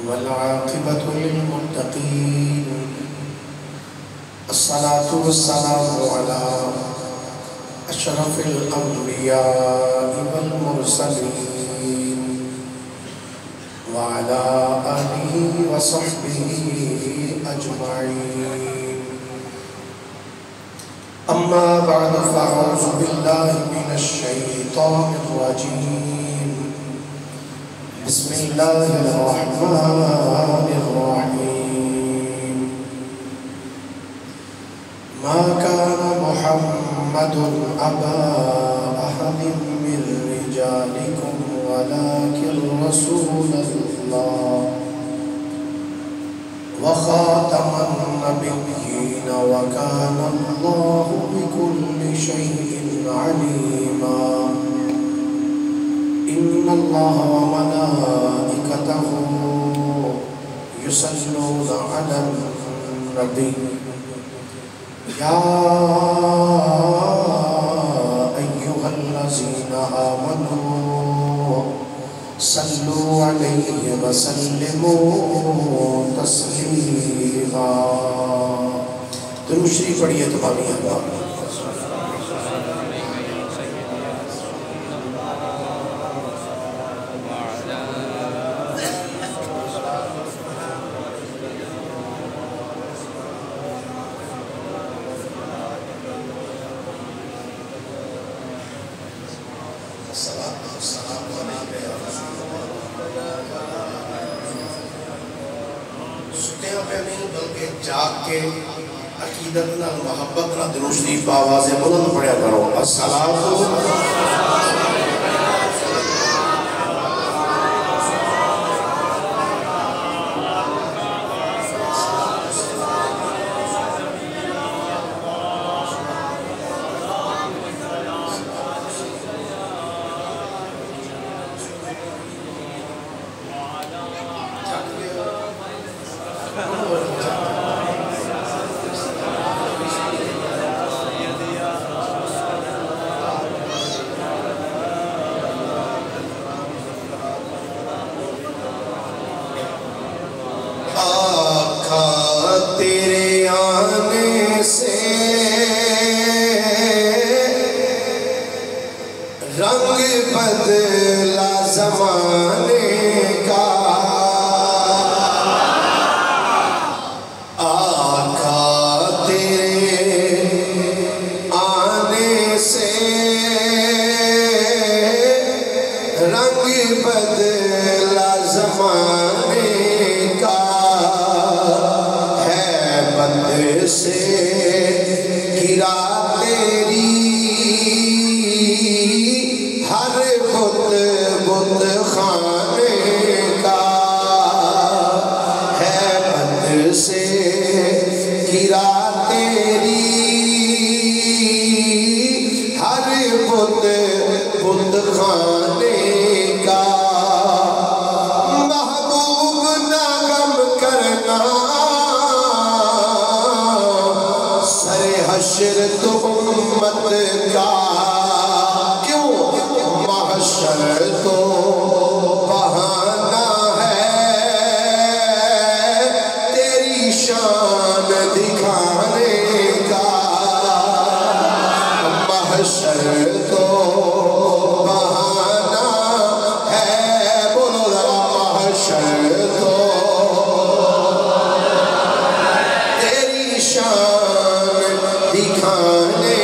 والعاقبة للمتقين الصلاة والسلام على أشرف الأنبياء والمرسلين وعلى آله وصحبه أجمعين أما بعد فأعوذ بالله من الشيطان الرجيم بسم الله الرحمن الرحيم ما كان محمد أبا أحد من رجالكم ولكن رسول الله وخاتم النبيين وكان الله بكل شيء عليما إن الله وملائكته يصلون على النبي يا أيها الذين آمنوا صلوا عليه وسلموا تسليما درود شریف پڑھیے تمامی احباب جاگ کے عقیدت نہ محبت نہ درود شریف آوازیں بلند پڑھیا کرو الصلاۃ بدلا زمانے کا آقا تیرے آنے سے رنگ بدلا زمانے کا ہے بند سے گرا تیری بت خانے کا ہے بند سے گرا تیری ہر بت خانے کا محبوب نہ غم کرنا سر حشر تو امت کا محشر تو بہانہ ہے تیری شان دکھانے کا محشر تو بہانہ ہے بولو ذرا محشر تو تیری شان دکھانے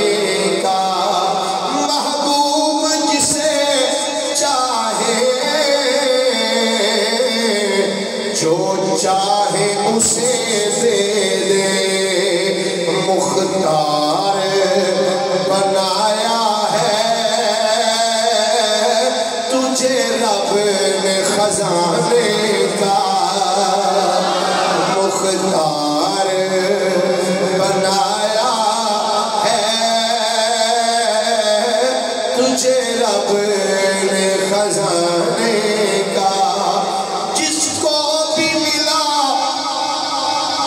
جو چاہے اسے دے دے مختار بنایا ہے تجھے رب نے خزانے کا مختار بنایا ہے تجھے رب نے خزانے کا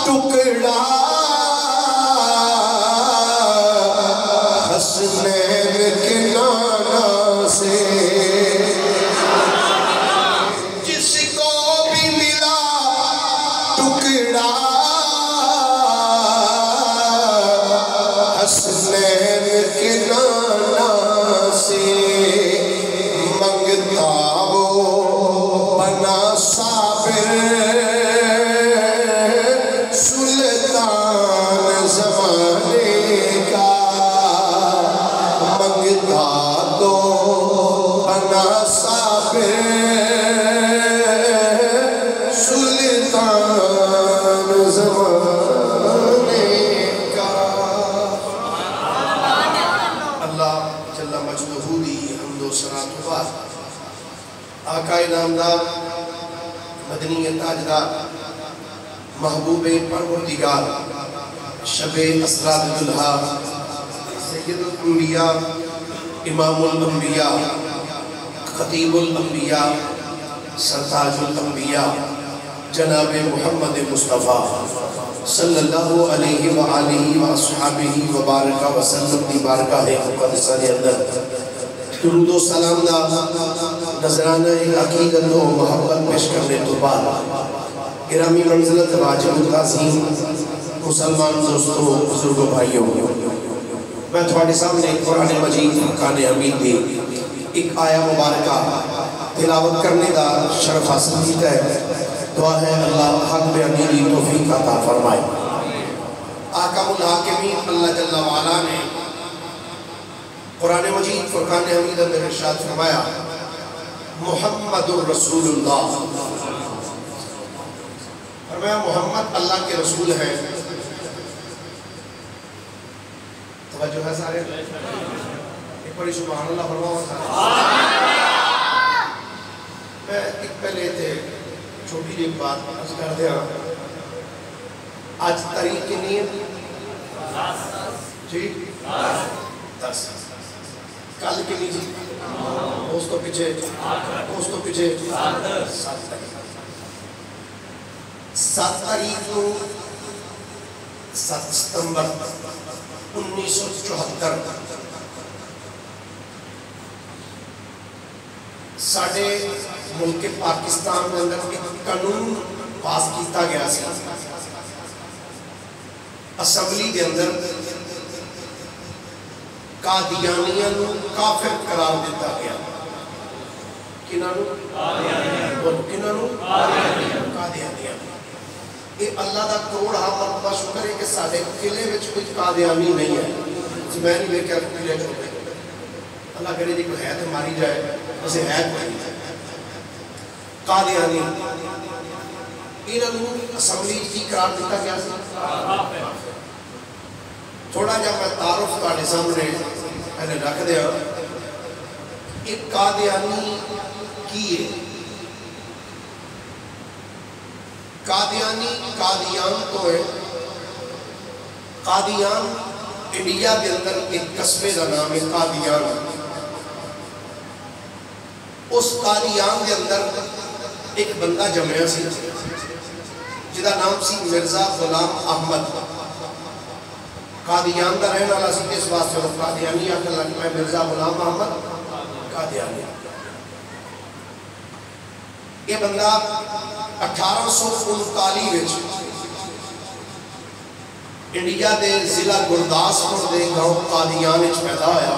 ٹکڑا حسنین کے نانا سے جس کو بھی ملا نامدار مدنی تاجدار محبوب پروردگار شب اسرار دلہا سید الانبیاء امام الانبیاء خطیب الانبیاء سرتاج الانبیاء جناب محمد مصطفیٰ صلی اللہ علیہ وآلہ وآصحابہ وبارکہ وسلم دی بارکہ مقدسہ دے اندر درود و سلام دا نظرانہ عقیدت و محبت پیش کرنے تو بعد گرامی منزلت واجب التعظیم مسلمان دوستوں بزرگ بھائیوں، میں تھوڑے سامنے قرآن مجید فرقان حمید دی ایک آیہ مبارکہ تلاوت کرنے دا شرف حاصل کیتا ہے۔ دعا ہے اللہ حق بیانی دی توفیق عطا فرمائے۔ آقام الحاکمین اللہ جل وعلا نے قرآن مجید فرقان حمید میں ارشاد فرمایا محمد الرسول اللہ، فرمایا محمد اللہ کے رسول ہیں۔ توجہ ہے سارے؟ ایک بڑی سبحان اللہ فرماؤ سارے۔ میں ایک پہلے تھے چھوٹی ایک بات عرض کر دیا، آج تاریخ کی نیت جی 10 کل کی نیت دوستوں پیچھے 7 تاریخ کو 7 ستمبر 1974 ساڑھے ملک پاکستان میں اندر ایک قانون پاس کیتا گیا سی، اسمبلی کے اندر قادیانیاں نو کافر قرار دیتا گیا۔ کنہاں نو؟ قادیانیاں۔ یہ اللہ دا کروڑا مرتبہ شکر ہے کہ ساڑھے قلعے وچ کچھ قادیانی نہیں ہے۔ میں نہیں دیکھا قلعے چھوٹے، اللہ کرے جی کوئی ہے تو ماری جائے، اسے ہے کوئی نہیں۔ قادیانی انہوں نے اسمبلی کی قرار دیتا گیا سی۔ تھوڑا جب میں تعارف تھوڑے سامنے میں نے رکھ دیا، ایک قادیانی کی ہے؟ قادیانی قادیان تو ہے، قادیان انڈیا کے اندر ایک قصبے کا نام ہے قادیان۔ اس قادیان کے اندر ایک بندہ جمعہ سی جدا نام سی مرزا غلام احمد، قادیان کا رہنے والا سی۔ اس بات سے وہ قادیانی آکر لگ میں مرزا غلام احمد قادیانی۔ یہ بندہ 1839 انڈیا دے ضلع گرداسپور دے گاؤں قادیان وچ پیدا ہویا۔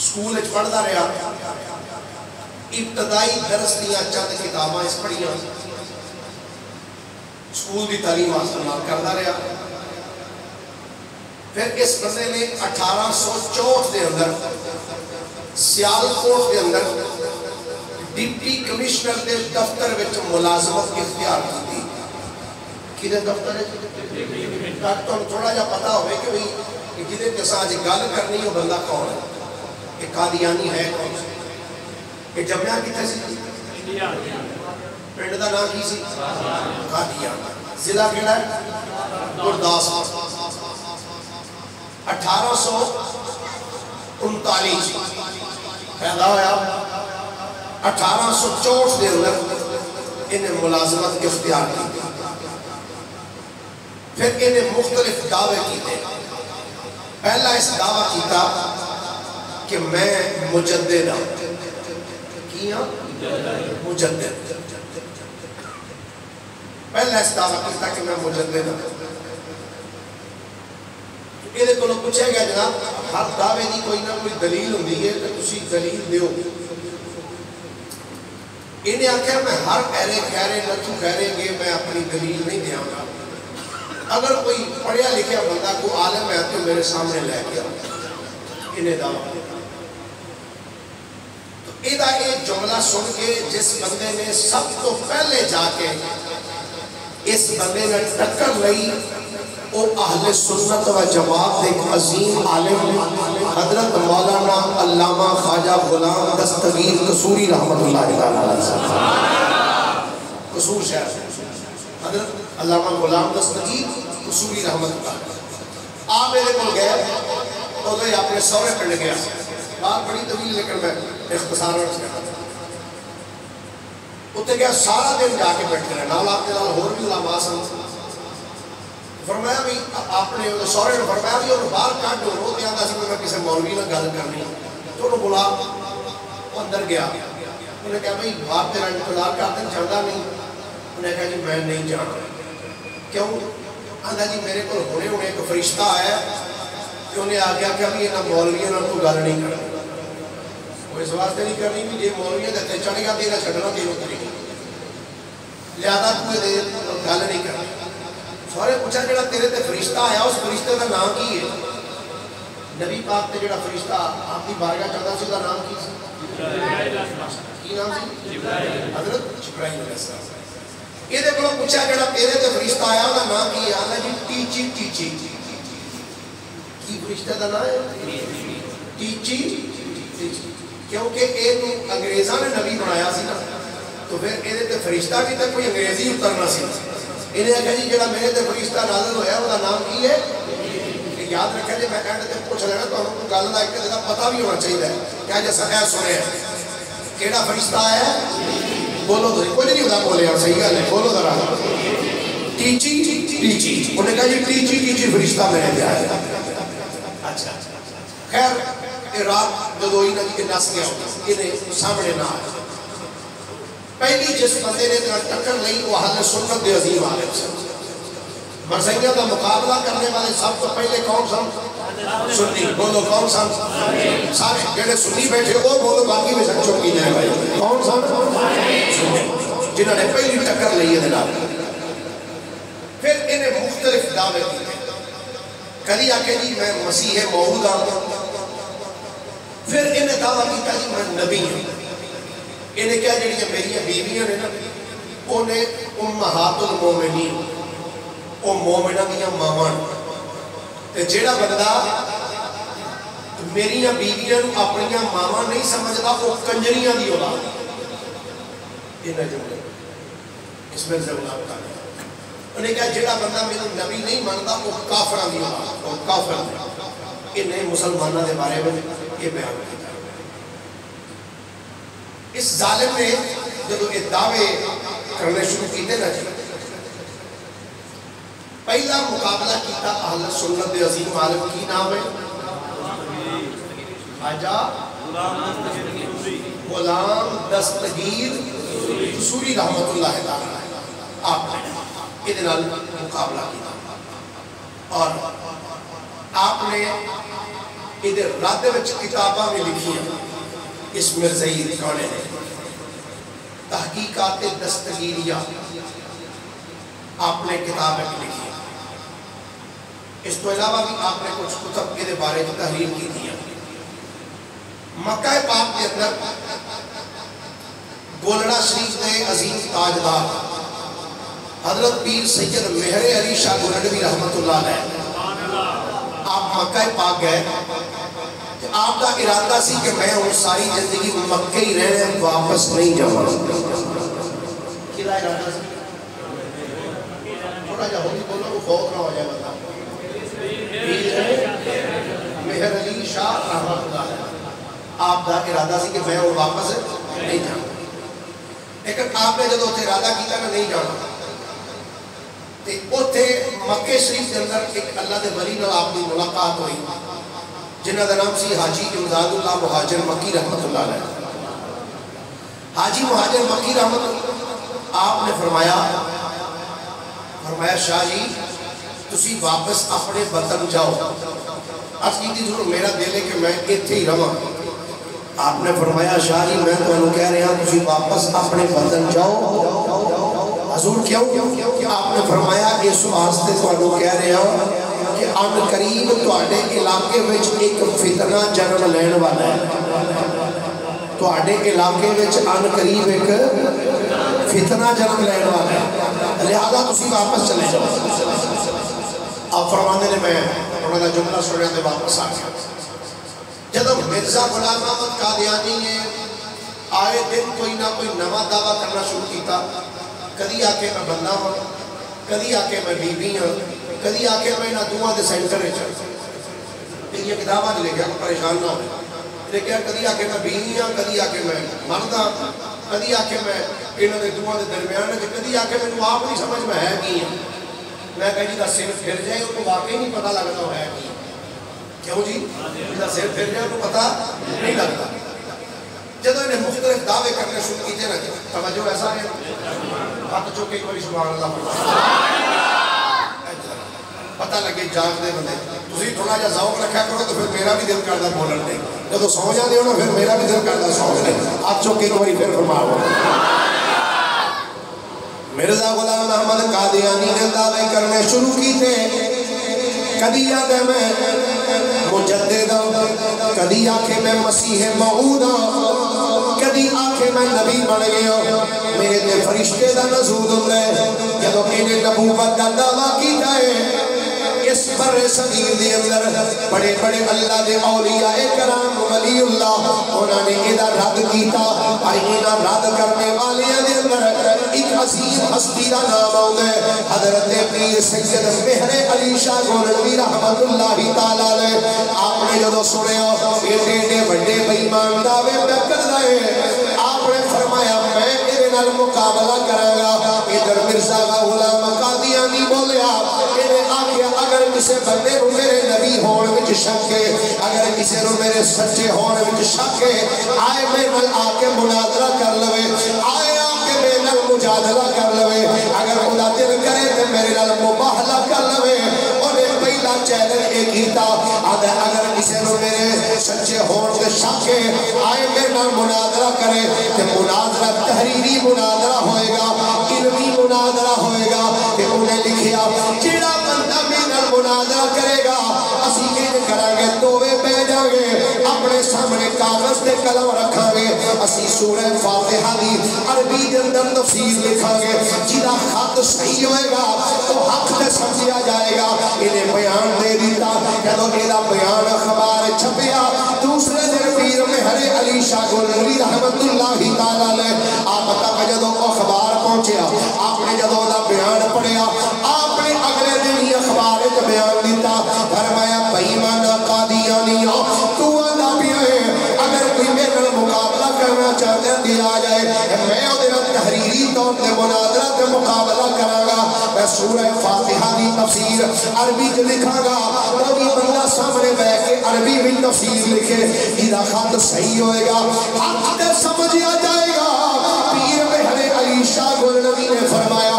سکول وچ پڑھدا رہا، ابتدائی درس دیاں چند کتاباں اس پڑھیاں، سکول دی تعلیم حاصل کردا رہا۔ پھر اس بندے نے 1864 دے اندر سیالکوٹ دے اندر ڈپٹی کمشنر دے دفتر وچ ملازمت اختیار کی۔ کدے دفتر ہے؟ تو تھوڑا جا پتا ہوئے کہ بھئی جدے جیسا آج گل کرنی ہو بندہ کون ہے، یہ قادیانی ہے کون ہے؟ یہ جمعہ کتنے سی؟ پنڈ دا نام کی سی؟ قادیان۔ ضلع کیڑا ہے؟ گرداسپور۔ 1839 پیدا ہویا، 1864 دے اندر انہیں ملازمت اختیار کی۔ پھر انہیں مختلف دعوے کیتے۔ پہلا اس دعویٰ کیتا کہ میں مجدد ہوں۔ کیا؟ مجدد۔ پہلا اس دعویٰ کیتا کہ میں مجدد ہوں۔ یہ کو لوگ پوچھے گیا جناب ہر دعوے دی کوئی نہ کوئی دلیل ہوندی ہے کہ تسی دلیل دیو۔ انہیں آکھا میں ہر ایرے خیرے نتو خیرے گے میں اپنی دلیل نہیں دیا گا۔ اگر کوئی پڑھیا لکھیا بندہ کو عالم ہے تو میرے سامنے لے گیا انہیں دعویٰ۔ تو ادھا ایک جملہ سن کے جس بندے نے سب تو پہلے جا کے اس بندے نے ٹکر لئی وہ اہل سنت و جماعت ایک عظیم عالم حضرت مولانا علامہ خواجہ غلام دستگیر قصوری رحمت اللہ علیہ قصور شہر حضرت علامہ غلام دستگیر قصوری رحمت اللہ آپ میرے کو گئے تو میں اپنے سورے پڑھنے گیا بات بڑی طویل لیکن میں اختصار رکھ گیا اتنے گیا سارا دن جا کے بیٹھے رہے نال آپ کے نال ہور بھی علماء سن فرمایا بھی آپ نے سورے نے فرمایا بھی اور باہر کٹ ہو روتے آتا سی میں کسی مولوی نہ گل کرنی تو انہوں بلا اندر گیا انہوں نے کہا بھئی باپ تیرا انتظار کرتے چاہتا نہیں انہوں نے کہا جی میں نہیں جانا کیوں آندھا جی میرے کو ہونے ایک فرشتہ آیا کہ انہیں آگیا کہ ابھی انہاں مولویوں نے کوئی گل نہیں کرنا وہ اس واسطے نہیں کرنی بھی یہ مولویوں دیتے چڑھ گیا تیرا چھڑنا تیروں کریں لہذا کوئی دیر گل نہیں کرنی سورے پوچھا جڑا تیرے تے فرشتہ آیا اس فرشتے کا نام کی ہے نبی پاک تے جڑا فرشتہ آپ کی بارگاہ چاہتا سی کا نام کی نام سی حضرت جبرائیل علیہ السلام یہ دے کو پوچھا جڑا تیرے تے فرشتہ آیا اس کا نام کی ہے اللہ جی ٹیچی ٹیچی کی فرشتہ کا نام ہے ٹیچی کیونکہ ایک انگریزاں نے نبی بنایا سی نا تو پھر یہ تے فرشتہ بھی تے کوئی انگریزی اترنا سی انہیں کہا جی جڑا میرے تے فرشتہ نازل ہویا وہ نام کی ہے یاد رکھا جی میں کہنے تے پوچھ لینا تو ہم کو گل دا ایک تے پتہ بھی ہونا چاہیے کیا جیسا ہے سنے ہیں کیڑا فرشتہ ہے بولو تو کوئی نہیں ہوتا بولے صحیح گل ہے بولو ذرا ٹیچی ٹیچی انہیں کہا جی ٹیچی ٹیچی فرشتہ میرے تے آیا اچھا خیر رات جدوئی نبی کے نس گیا انہیں سامنے نہ آیا پہلی جس بندے نے ٹکر نہیں وہ اہل سنت دے عظیم عالم سے مرزیہ کا مقابلہ کرنے والے سب تو پہلے کون سن سنی بولو کون سن سارے جڑے سنی بیٹھے وہ بولو باقی میں سن چکی جائے بھائی کون سن سنی جنہوں نے پہلی ٹکر لی ہے جناب پھر انہیں مختلف دعوے دیے کلی آکے جی میں مسیح موعود ہوں پھر انہیں دعویٰ کیتا جی میں نبی ہوں انہیں کیا جڑی میری بیویاں نے نا انہیں امہات المومنین او مومنہ دیا مامان تے جڑا بندہ میری بیویاں اپنیاں مامان نہیں سمجھتا وہ کنجریاں دی اولاد انہیں جملے اس میں ضرور کہا انہیں کہا جڑا بندہ میرا نبی نہیں مانتا وہ کافران دی اولاد وہ کافران دی انہیں مسلمانہ دے بارے میں یہ بیان کیا اس ظالم نے جب یہ دعوے کرنے شروع کیتے نا جی پہلا مقابلہ کیتا اہل سنت عظیم عالم کی نام ہے خواجہ غلام دستگیر قصوری رحمت اللہ تعالی آپ نے ادھر مقابلہ کیا اور آپ نے ادھر رات وچ کتابہ میں لکھی ہے اس مرزائی کھانے نے تحقیقات دستگیریہ آپ نے کتاب لکھی اس تو علاوہ بھی آپ نے کچھ کتب کے بارے میں تحریر کی دیا مکہ پاک کے اندر گولڑا شریف نے عظیم تاجدار حضرت پیر سید مہر علی شاہ گولڑوی رحمت اللہ علیہ آپ مکہ پاک گئے آپ کا ارادہ سی کہ میں ہوں ساری زندگی مکہ ہی رہنے واپس نہیں جاؤں کیا ارادہ سی تھوڑا جا ہوگی بولو وہ فوت نہ ہو جائے بتا مہر علی شاہ رحمت اللہ علیہ آپ کا ارادہ سی کہ میں ہوں واپس نہیں جاؤں لیکن آپ نے جب اتنے ارادہ کیا کہ نہیں جانا اتنے مکہ شریف کے اندر ایک اللہ دے ولی نال آپ کی ملاقات ہوئی جنہ کا نام سی حاجی امداد اللہ مہاجر مکی رحمت اللہ علیہ حاجی مہاجر مکی رحمت اللہ آپ نے فرمایا شاہ جی تسی واپس اپنے وطن جاؤ عرض کی تھی ضرور میرا دل ہے کہ میں اتنے ہی رہا آپ نے فرمایا شاہ جی میں تو انہوں کہہ رہے ہیں تسی واپس اپنے وطن جاؤ حضور کیوں آپ نے فرمایا اس واسطے تو انہوں کہہ رہے ہیں کہ ان قریب تواڈے علاقے وچ ایک فتنہ جنم لین والا ہے تواڈے علاقے وچ ان قریب ایک فتنہ جنم لین والا ہے لہذا تسی واپس چلے جاؤ آپ فرمانے نے میں انہوں نے جملہ سنیا دے واپس آ گیا جب مرزا غلام احمد قادیانی نے آئے دن کوئی نہ کوئی نوا دعویٰ کرنا شروع کیتا کدی آ کے میں بندہ ہوں کدی آ کے میں بی بی ہوں کدی آ کے میں نہ دعا دے سینٹر یہ کتابہ لے گیا پریشان نہ ہوئے لیکن کدی آ کے میں بیوی ہوں کدی آ کے میں مرد ہوں کدی آ کے میں انہوں نے دعا دے درمیان ہے کدی آ کے میں آپ نہیں سمجھ میں ہے کی ہیں میں کہیں جی دا سر پھر جائے ان کو واقعی نہیں پتہ لگتا ہے کی کیوں جی دا سر پھر جائے ان کو پتہ نہیں لگتا جب انہیں مختلف دعوے کرنے شروع کیتے نا توجہ ایسا ہے ہاتھ چوکے کوئی سبحان اللہ پتہ لگے جاگ دے بندے تسی تھوڑا جا ذوق رکھا کرو تو پھر میرا بھی دل کردا بولن دے جب سو جاندے ہو نا پھر میرا بھی دل کردا سو جاندے ہاتھ چوکے کوئی پھر فرماؤ مرزا غلام احمد قادیانی نے دعوے کرنے شروع کیتے کدی آدھے میں مجدد کدی آکھے میں مسیح موعود کدی آکھے میں نبی بن گیا میرے تے فرشتے دا نزول ہوندے جدو انہیں نبوت دا دعویٰ کی جائے اس بر صغیر دے اندر بڑے بڑے اللہ دے اولیاء کرام ولی اللہ انہوں نے ادھا رد کیتا اور انہاں رد کرنے والیاں دے اندر ایک عظیم ہستی دا نام آؤں حضرت پیر سید مہر علی شاہ گولنوی رحمت اللہ تعالیٰ نے آپ نے جدو سنے ہو یہ ڈیڑے بڑے بیمان دعوے میں کر دائے آپ نے فرمایا میں ادھے نال مقابلہ کریں گا ادھر مرزا غلام قادیانی بولے آپ انہیں آگیا اگر کسے بندے رو میرے نبی ہونے وچ شکے اگر کسے رو میرے سچے ہونے وچ شکے آئے میں نل آکے مناظرہ کر لوے آئے آکے میں نل مجادلہ کر لوے اگر خدا دل کرے تو میرے نل مباہلہ کر لوے انہیں پہلا چیلنج ایک ہی تھا اگر کسے رو میرے سچے ہونے وچ شکے آئے میں نل مناظرہ کرے تو مناظرہ تحریری مناظرہ ہوئے گا علمی مناظرہ ہوئے گا کہ انہیں لکھیا چیڑا بندہ میں نل مناظرہ کرے گا اسی کے کریں گے دوے پہ جائیں گے اپنے سامنے کاغذ دے قلم رکھا گے اسی سورہ فاتحہ دی عربی دے اندر تفسیر لکھا گے جیدہ خط صحیح ہوئے گا تو حق دے سمجھیا جائے گا انہیں بیان دے دیتا جدو ایدہ بیان اخبار چھپیا دوسرے دن پیر مہر علی شاہ گولنوی رحمت اللہ تعالیٰ نے آپ تک جدو اخبار پہنچیا آپ نے جدو دا بیان پڑھیا آپ نے اگلے دن ہی اخبار ایک بیان دیتا فرمایا بیمانہ قادیانی تو آدھا بھی ہے اگر کوئی میرے مقابلہ کرنا چاہتے ہیں دیا جائے میں ادھر تحریری طور پر مناظرہ کے مقابلہ کروں گا میں سورہ فاتحہ دی تفسیر عربی جو لکھا گا وہ بھی بندہ سامنے بیٹھ کے عربی بھی تفسیر لکھے جیدہ خط صحیح ہوئے گا حق تے سمجھیا جائے گا پیر مہر علی شاہ گولنوی نے فرمایا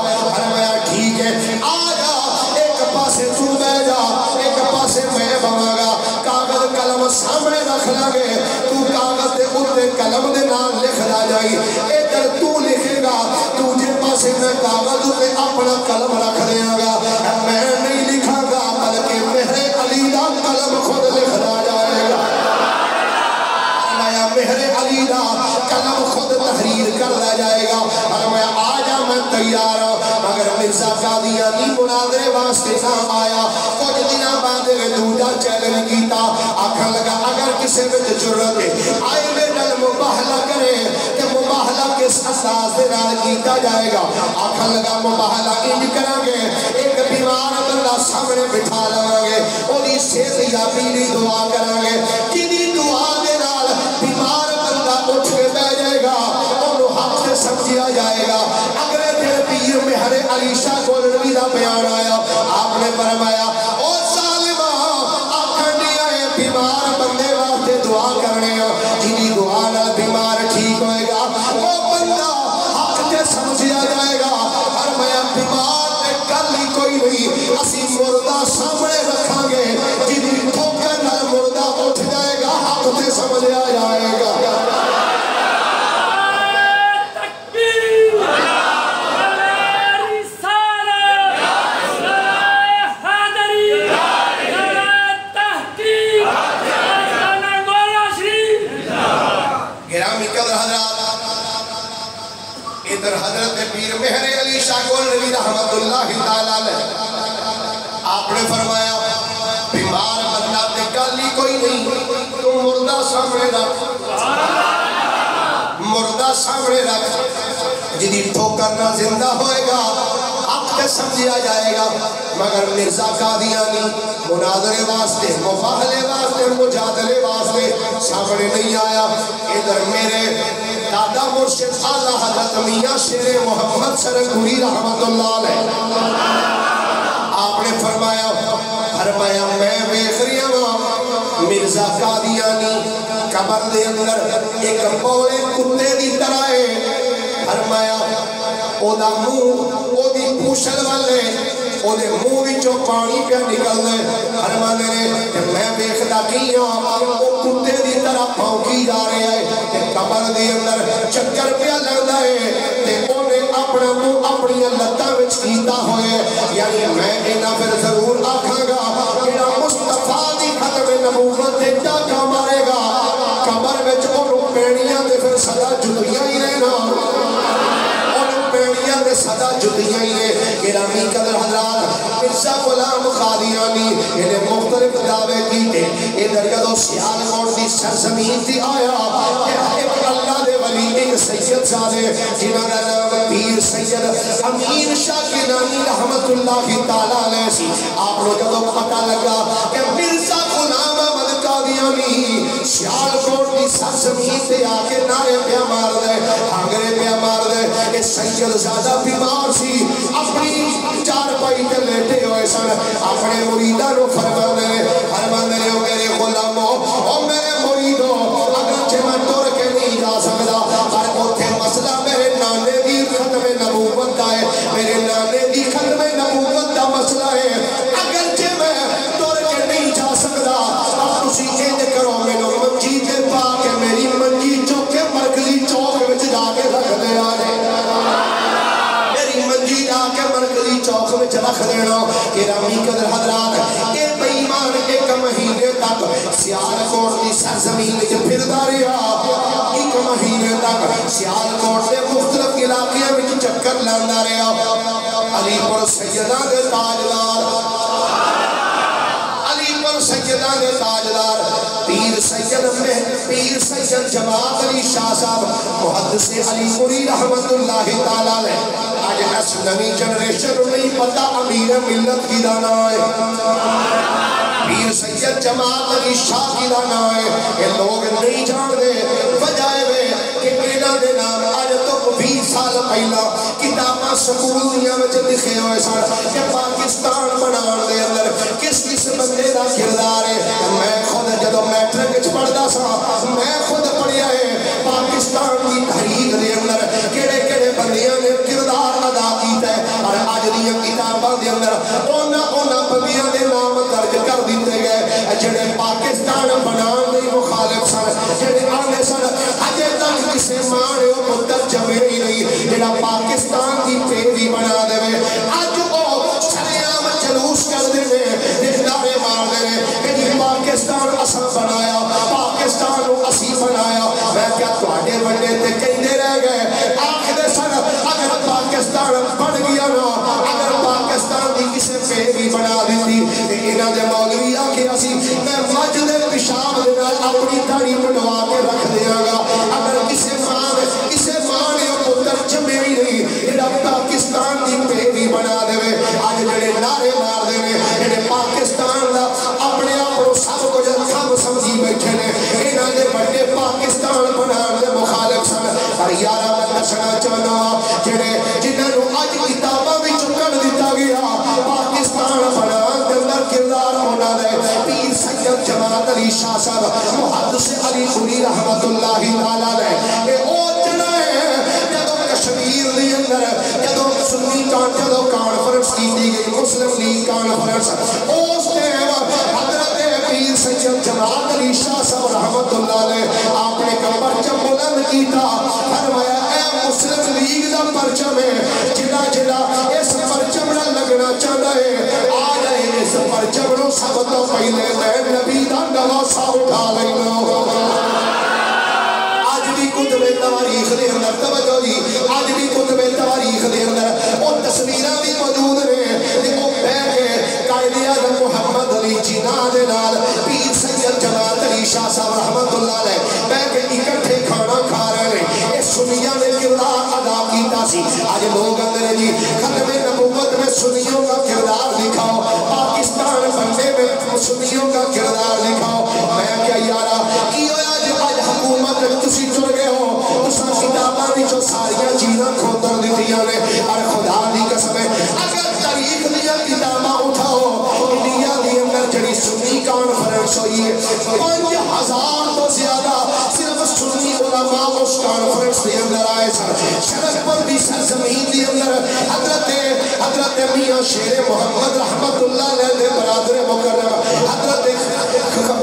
ٹھیک ہے آجا ایک پاسے تو بے جا ایک پاسے میں بھواں گا کاغذ قلم سامنے رکھ لگے تو کاغذ دے اُتے قلم دے نام لکھ دا جائی ادھر تو لکھے گا تو جے پاسے میں کاغذ اُتے اپنا قلم رکھ دیا گا میں نہیں لکھا گا بلکہ مہر علی دا قلم خود لکھ دا جائے گا مہر علی دا قلم خود تحریر کر دا جائے گا فرمایا آجا میں تیار ہوں مگر مرزا قادیانی مناظرے واسطے نہ آیا کچھ دنہ بعد دوجا چیلنج کیتا آکھن لگا اگر کسی وچ جرت ہے آئے میں نل مباہلہ کرے کہ مباہلہ کس اساس دے نال کیتا جائے گا آکھن لگا مباہلہ انج کریں گے ایک بیمار بندہ سامنے بٹھا لگا گے اوہی صحت یابی دی دعا کریں گے کدی دعا دے نال بیمار بندہ اٹھ کے بیٹھ جائے گا انہوں حق سے سمجھیا جائے گا اگلے دن پیر مہر علی شاہ گولنوی دا بیان آیا آپ نے فرمایا او ظالمہ آکھن دیا ہے بیمار بندے واسطے دعا کرنے ہو جنہی دعا نال بیمار ٹھیک ہوئے گا وہ بندہ حق سے سمجھیا جائے گا فرمایا بیمار تے کل ہی کوئی نہیں اسی مردہ سامنے رکھا گے جنہی ٹھوکر نال مردہ اٹھ جائے گا حق سے سمجھیا جائے گا حضرت پیر مہر علی شاہ گولنوی رحمت اللہ تعالیٰ آپ نے فرمایا بیمار بندہ تے گل ہی کوئی نہیں، تو مردہ سامنے رکھ، مردہ سامنے رکھ، جدی ٹھوکر نہ زندہ ہوئے گا حق تے سمجھا جائے گا۔ مگر مرزا قادیانی مناظرے واسطے، مفاہلے واسطے، مجادلے واسطے سامنے نہیں آیا۔ ادھر میرے دادا مرشد اعلیٰ حضرت میاں شیر محمد سرنگوری رحمت اللہ علیہ آپ نے فرمایا میں ویکھ رہا ہوں مرزا قادیانی قبر دے اندر ایک بولے کتے دی طرح ہے۔ فرمایا او دا منہ او دی پوچھل والے او دے منہ وچوں پانی پیا نکل دے۔ فرمانے نے میں ویکھدا کی ہاں او کتے دی طرح بھونکی جا رہا ہے، قبر دے اندر چکر پیا لگدا ہے تے اونے اپنا منہ اپنی لتاں وچ کیتا ہوئے۔ یعنی میں انہاں پھر ضرور آکھاں گا جڑا مصطفیٰ دی ختم نبوت تے ڈاکا مارے گا قبر وچ اونوں پیڑیاں تے پھر سدا جتیاں ہی رہنا، سدا جتیاں ہی ہے۔ گرامی قدر حضرات مرزا غلام قادیانی انہیں مختلف دعوے کیتے، ادھر جدو سیالکوٹ دی سرزمین تھی آیا ایک اللہ دے ولی ایک سید زادے جنہاں دا نام پیر سید امین شاہ گیلانی رحمت اللہ تعالیٰ علیہ سی۔ آپ لوگ جدو پتہ لگا کہ مرزا غلام احمد قادیانی سیالکوٹ دی سرزمین تے آ کے نعرے پیا مار دے، ہنگرے پیا مار دے، کہ سید زادہ بیمار سی اپنی چار پائی تے لیٹے ہوئے سن، اپنے مریدہ رو فرمانے ہو میرے غلاموں او میرے مریدوں اگرچہ میں ٹر کے نہیں جا سکتا پر اوتھے مسئلہ میرے نانے دی ختم نبوت کا ہے، میرے نانے دی ختم نبوت کا مسئلہ ہے، اگرچہ میں ٹر کے نہیں جا سکتا اب تسی انج کرو مینوں منجی تے پا کے میری منجی چوک کے مرکزی چوک وچ جا کے رکھ دے آنے، منجی جا کے مرکزی چوک میں رکھ دینا۔ گرامی قدر حضرات اے بے ایمان ایک مہینے تک سیالکوٹ دی سرزمین وچ پھردا رہا، ایک مہینے تک سیالکوٹ دے مختلف علاقیاں وچ چکر لاندا رہا۔ علی پور سیداں دے تاجدار، علی پور سیداں دے تاجدار پیر سید جماعت علی شاہ صاحب محدث علی پوری رحمت اللہ تعالیٰ علیہ آج اس نوی جنریشن نہیں پتا امیر ملت کی دانا ہے، پیر سید جماعت علی شاہ کی دانا ہے، یہ لوگ نہیں جان دے بجائے وے کہ انہاں دے نام آج تو 20 سال پہلا کتاباں سکولیاں وچ لکھے ہوئے سن کہ پاکستان بنان دے اندر کس کس بندے دا کردار ہے۔ میں خود جدو میٹرک وچ پڑھدا سا میں خود پڑھیا ہے پاکستان کی تحریک دے اندر کیڑے کیڑے بندیاں نے کردار ادا کیتا ہے، اور اج دی کتاباں دے اندر اونا بندیاں دے نام درج کر دتے گئے جڑے پاکستان بنان دے مخالف سن، جڑے آندے سن اجے تک کسے ماں نے او پتر جمے ہی نہیں جڑا پاکستان کی پیروی بنا دے اج او سریام جلوس کر دے نعرے مار دے کہ جی پاکستان اساں بنایا، پاکستان کو اسی بنایا۔ میں کیا تواڈے بڑے تے کہندے رہ گئے آکھدے سن اگر پاکستان بن گیا نا، اگر پاکستان دی کسے پیروی بنا دیتی تے انہاں دے مولوی آکھے اسی میں مجھ دے پیشاب دے نال اپنی داڑھی منڈوا کے رکھ دیاں گا، اگر کسے ماں نے پتر جمے ہی نہیں جڑا پاکستان دی پیروی بنا دے۔ اج جڑے نعرے مار دے جڑے پاکستان دا اپنے آپ کو سب کچھ کم سمجھی بیٹھے نے، انہاں دے بڑے پاکستان بنان دے مخالف سن۔ پر یارا میں دسنا چاہنا جڑے جنہاں نو اج کتاباں وچ کڈ دتا گیا پاکستان بنان دے اندر کردار ہونا دے پیر سید جماعت علی شاہ صاحب محدث علی پوری رحمت اللہ تعالیٰ علیہ اے او جڑا ہے جدو کشمیر دے اندر جدو سنی جدو کانفرنس کی گئی مسلم لیگ کانفرنس اس ٹائم حضرت پیر سید جماعت علی شاہ صاحب رحمت اللہ علیہ آپ نے کا پرچم بلند کیتا، فرمایا اے مسلم لیگ دا پرچم ہے جڑا اس پرچم نال لگنا چاہتا ہے آ جائے اس پرچم نو سب تو پہلے میں نبی دا نواسا اٹھا لینا۔ آج بھی کتب تاریخ دے اندر توجہ جی، آج بھی کتب تاریخ دے اندر وہ تصویراں بھی موجود نے، وہ بیٹھ کے قائد اعظم محمد علی جناح دے نال پیر سید جماعت علی شاہ صاحب رحمت اللہ علیہ بیٹھ کے اکٹھے کھانا کھا رہے ہیں. اے سنیاں نے کردار ادا کیتا سی. آج لوگ اندر جی ختم نبوت میں سنیوں کا کردار دکھاؤ, پاکستان بننے میں سنیوں کا کردار دکھاؤ. میں کیا یارا کی ہویا جو آج حکومت تسی چڑ گئے ہو, تساں کتاباں وچوں ساریاں چیزاں کھوتر دتیاں نے. اور خدا دی قسم ہے اگر تاریخ دیا کتاباں اٹھاؤ, انڈیا دی اندر جڑی سنی کانفرنس ہوئی ہے 5000 تو زیادہ صرف سنی علماء اس کانفرنس دے اندر آئے سن. شرف پر بھی سرزمین دی اندر حضرت میاں شیر محمد رحمت اللہ علیہ دے برادر مکرم حضرت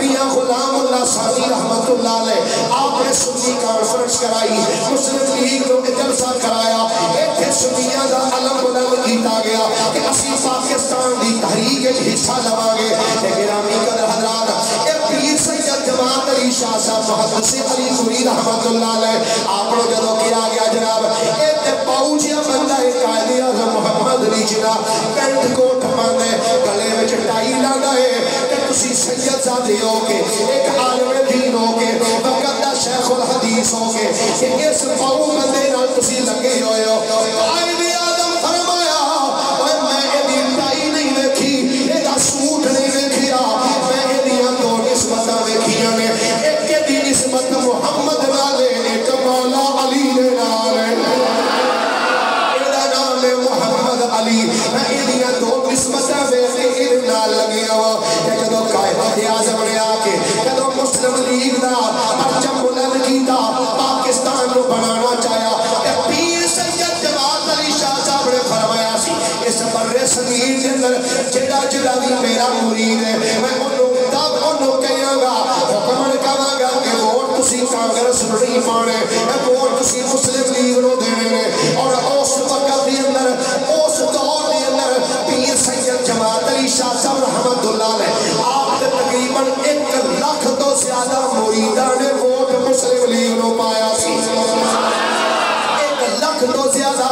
میاں غلام اللہ ثانی رحمت اللہ علیہ آپ نے سنی کانفرنس کرائی, مسلم لیگ کو جلسہ کرایا. ایتھے سنیاں دا علم بلند کیتا گیا کہ اسی پاکستان دی تحریک وچ حصہ لواں گے. گرامی قدر حضرات, اے پیر سید جماعت علی شاہ صاحب محدث علی نوری رحمت اللہ علیہ آپ کو جدوں کیا گیا جناب اے تے پاؤجیا بندہ ہے قائد اعظم محمد علی جناح پینٹ کوٹ پاندے گلے وچ ٹائی لاندا ہے تے تسی سید زادے ہو کے ایک عالم دین ہو کے وقت دا شیخ الحدیث ہو کے کہ اس پاؤ بندے نال تسی لگے ہوئے ہو. قائد اعظم فرمایا اوے میں ایدی ٹائی نہیں ویکھی, ایدا سوٹ نہیں ویکھیا, میں ایدیاں دو نسبتاں ویکھیاں نے. ایک دی نسبت محمد نال ہے, ایک مولا علی دے نال ہے. ایدا نام ہے محمد علی. میں ایدیاں دو نسبتاں ویکھ کے ایدے نال لگیا وا. کہ جدوں قائد اعظم نے آ کے جدوں مسلم لیگ دا پرچم بلند کیتا, پاکستان کو بنانا چاہیا, کہ پیر سید جماعت علی شاہ صاحب نے فرمایا سی اس بر صغیر دے اندر جڑا جڑا بھی میرا مرید ہے میں انہوں کہاں گا حکمن کہاں گا کہ ووٹ تسی کانگریس نو نہیں پانے, ووٹ تسی مسلم لیگ نو دینے نے. اور اس وقت دے اندر اس دور دے اندر پیر سید جماعت علی شاہ صاحب رحمت اللہ علیہ آپ نے تقریباً 1 لاکھ تو زیادہ مریداں نے ووٹ مسلم لیگ نو پایا سی. 1 لاکھ تو زیادہ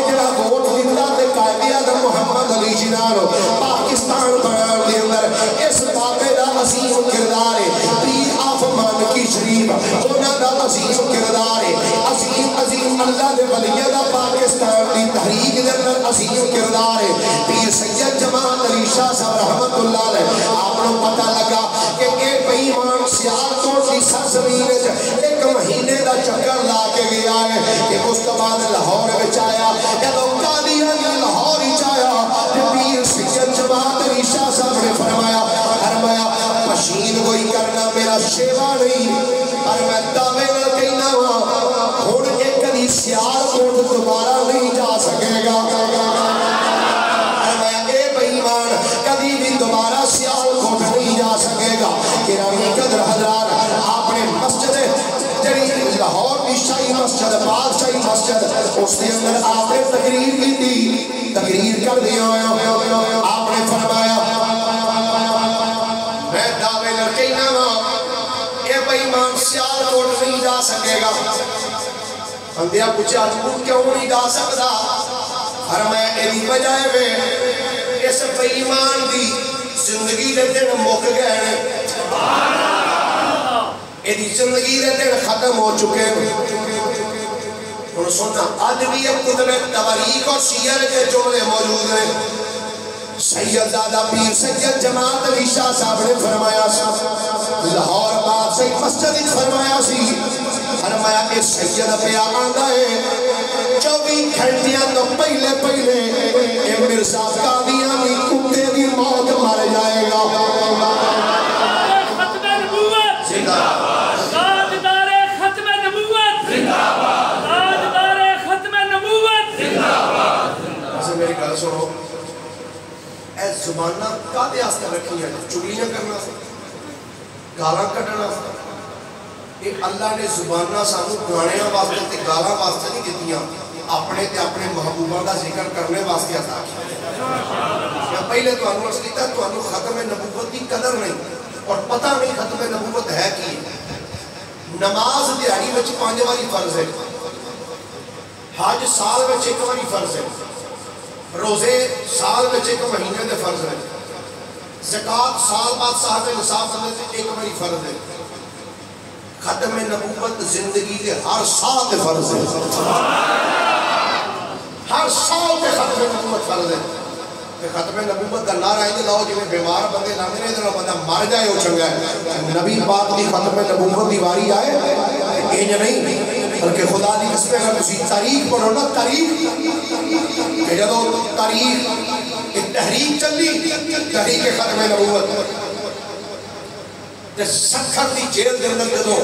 جڑا ووٹ دیتا تے قائد اعظم محمد علی جناح نو پاکستان بنان دے اندر اس بابے دا عظیم کردار ہے. پیر آف مانکی شریف انہاں دا عظیم کردار ہے. عظیم اللہ دے ولیاں دا پاکستان دی تحریک دے اندر عظیم کردار ہے. پیر سید جماعت علی شاہ صاحب رحمت اللہ علیہ آپ کو پتہ لگا کہ اے بے ایمان سیالکوٹ دی سرزمین وچ 1 مہینے دا چکر لا کے گیا ہے کہ اس کے بعد لاہور وچ آیا. جدوں قادیانی لاہور وچ آیا تے پیر سید جماعت علی شاہ صاحب نے فرمایا مشین کوئی کرنا میرا شیوا نہیں, اور میں دعوے نال کہنا وا ہن ایک کدی سیالکوٹ دوبارہ نہیں جا سکے گا. اے بے ایمان کبھی بھی دوبارہ سیالکوٹ نہیں جا سکے گا. گرامی قدر حضرات, آپ نے مسجد جڑی لاہور کی شاہی مسجد بادشاہی مسجد اس کے اندر آپ نے تقریر کی تھی, تقریر کر دیا آپ نے فرمایا میں دعوے نال کہنا وا اے بے ایمان سیالکوٹ نہیں جا سکے گا. بندیا پوچھا جھوٹ کیوں نہیں جا سکتا؟ فرمایا ایدی وجہ ہے اس بے ایمان دی زندگی دے دن مک گئے ہیں, ایدی زندگی دے دن ختم ہو چکے ہیں. انہوں سننا آج بھی اب کتب تواریخ اور سیر کے جملے موجود ہیں. سید زادہ پیر سید جماعت علی شاہ صاحب نے فرمایا لاہور بادشاہی مسجد فرمایا سی, فرمایا کہ سید پہ آندا ہے 24 گھنٹیاں تو پہلے اے مرزا قادیانی کتے دی موت مر جائے گا. ختم نبوت زندہ باد, تاجدار ختم نبوت زندہ باد, تاجدار ختم نبوت زندہ باد. اسے میری گل سنو, اے زبانہ کدے واسطے رکھی ہیں؟ چگلیاں کرنا, گالاں کڈنا. یہ اللہ نے زبانہ سانو گانیاں واسطے تے گالاں واسطے نہیں دتیاں, اپنے تے اپنے محبوباں دا ذکر کرنے واسطے عطا کیا. پہلے تانوں عرض کیتا تانوں ختم نبوت دی قدر نہیں اور پتہ نہیں ختم نبوت ہے کی. نماز دیہڑی وچ 5 واری فرض ہے, حج سال وچ 1 واری فرض ہے, روزے سال وچ 1 مہینے دے فرض ہیں, زکات سال بعد صاحب نصاب بندے سے ایک بڑی فرض ہے. ختم نبوت زندگی کے ہر سال کے فرض ہے. ہر سال کے ختم نبوت فرض ہے. ختم نبوت کا نعرہ ہے لاؤ جی بیمار بندے لگ رہے ہیں بندہ مر جائے وہ چنگا ہے. نبی پاک کی ختم نبوت کی واری آئے انج نہیں بلکہ خدا دی قسم اگر تسی تاریخ پڑھو نا تاریخ کہ جدو تاریخ ایک تحریک چلی تحریک ختم نبوت تے سکھر دی جیل دے اندر جدو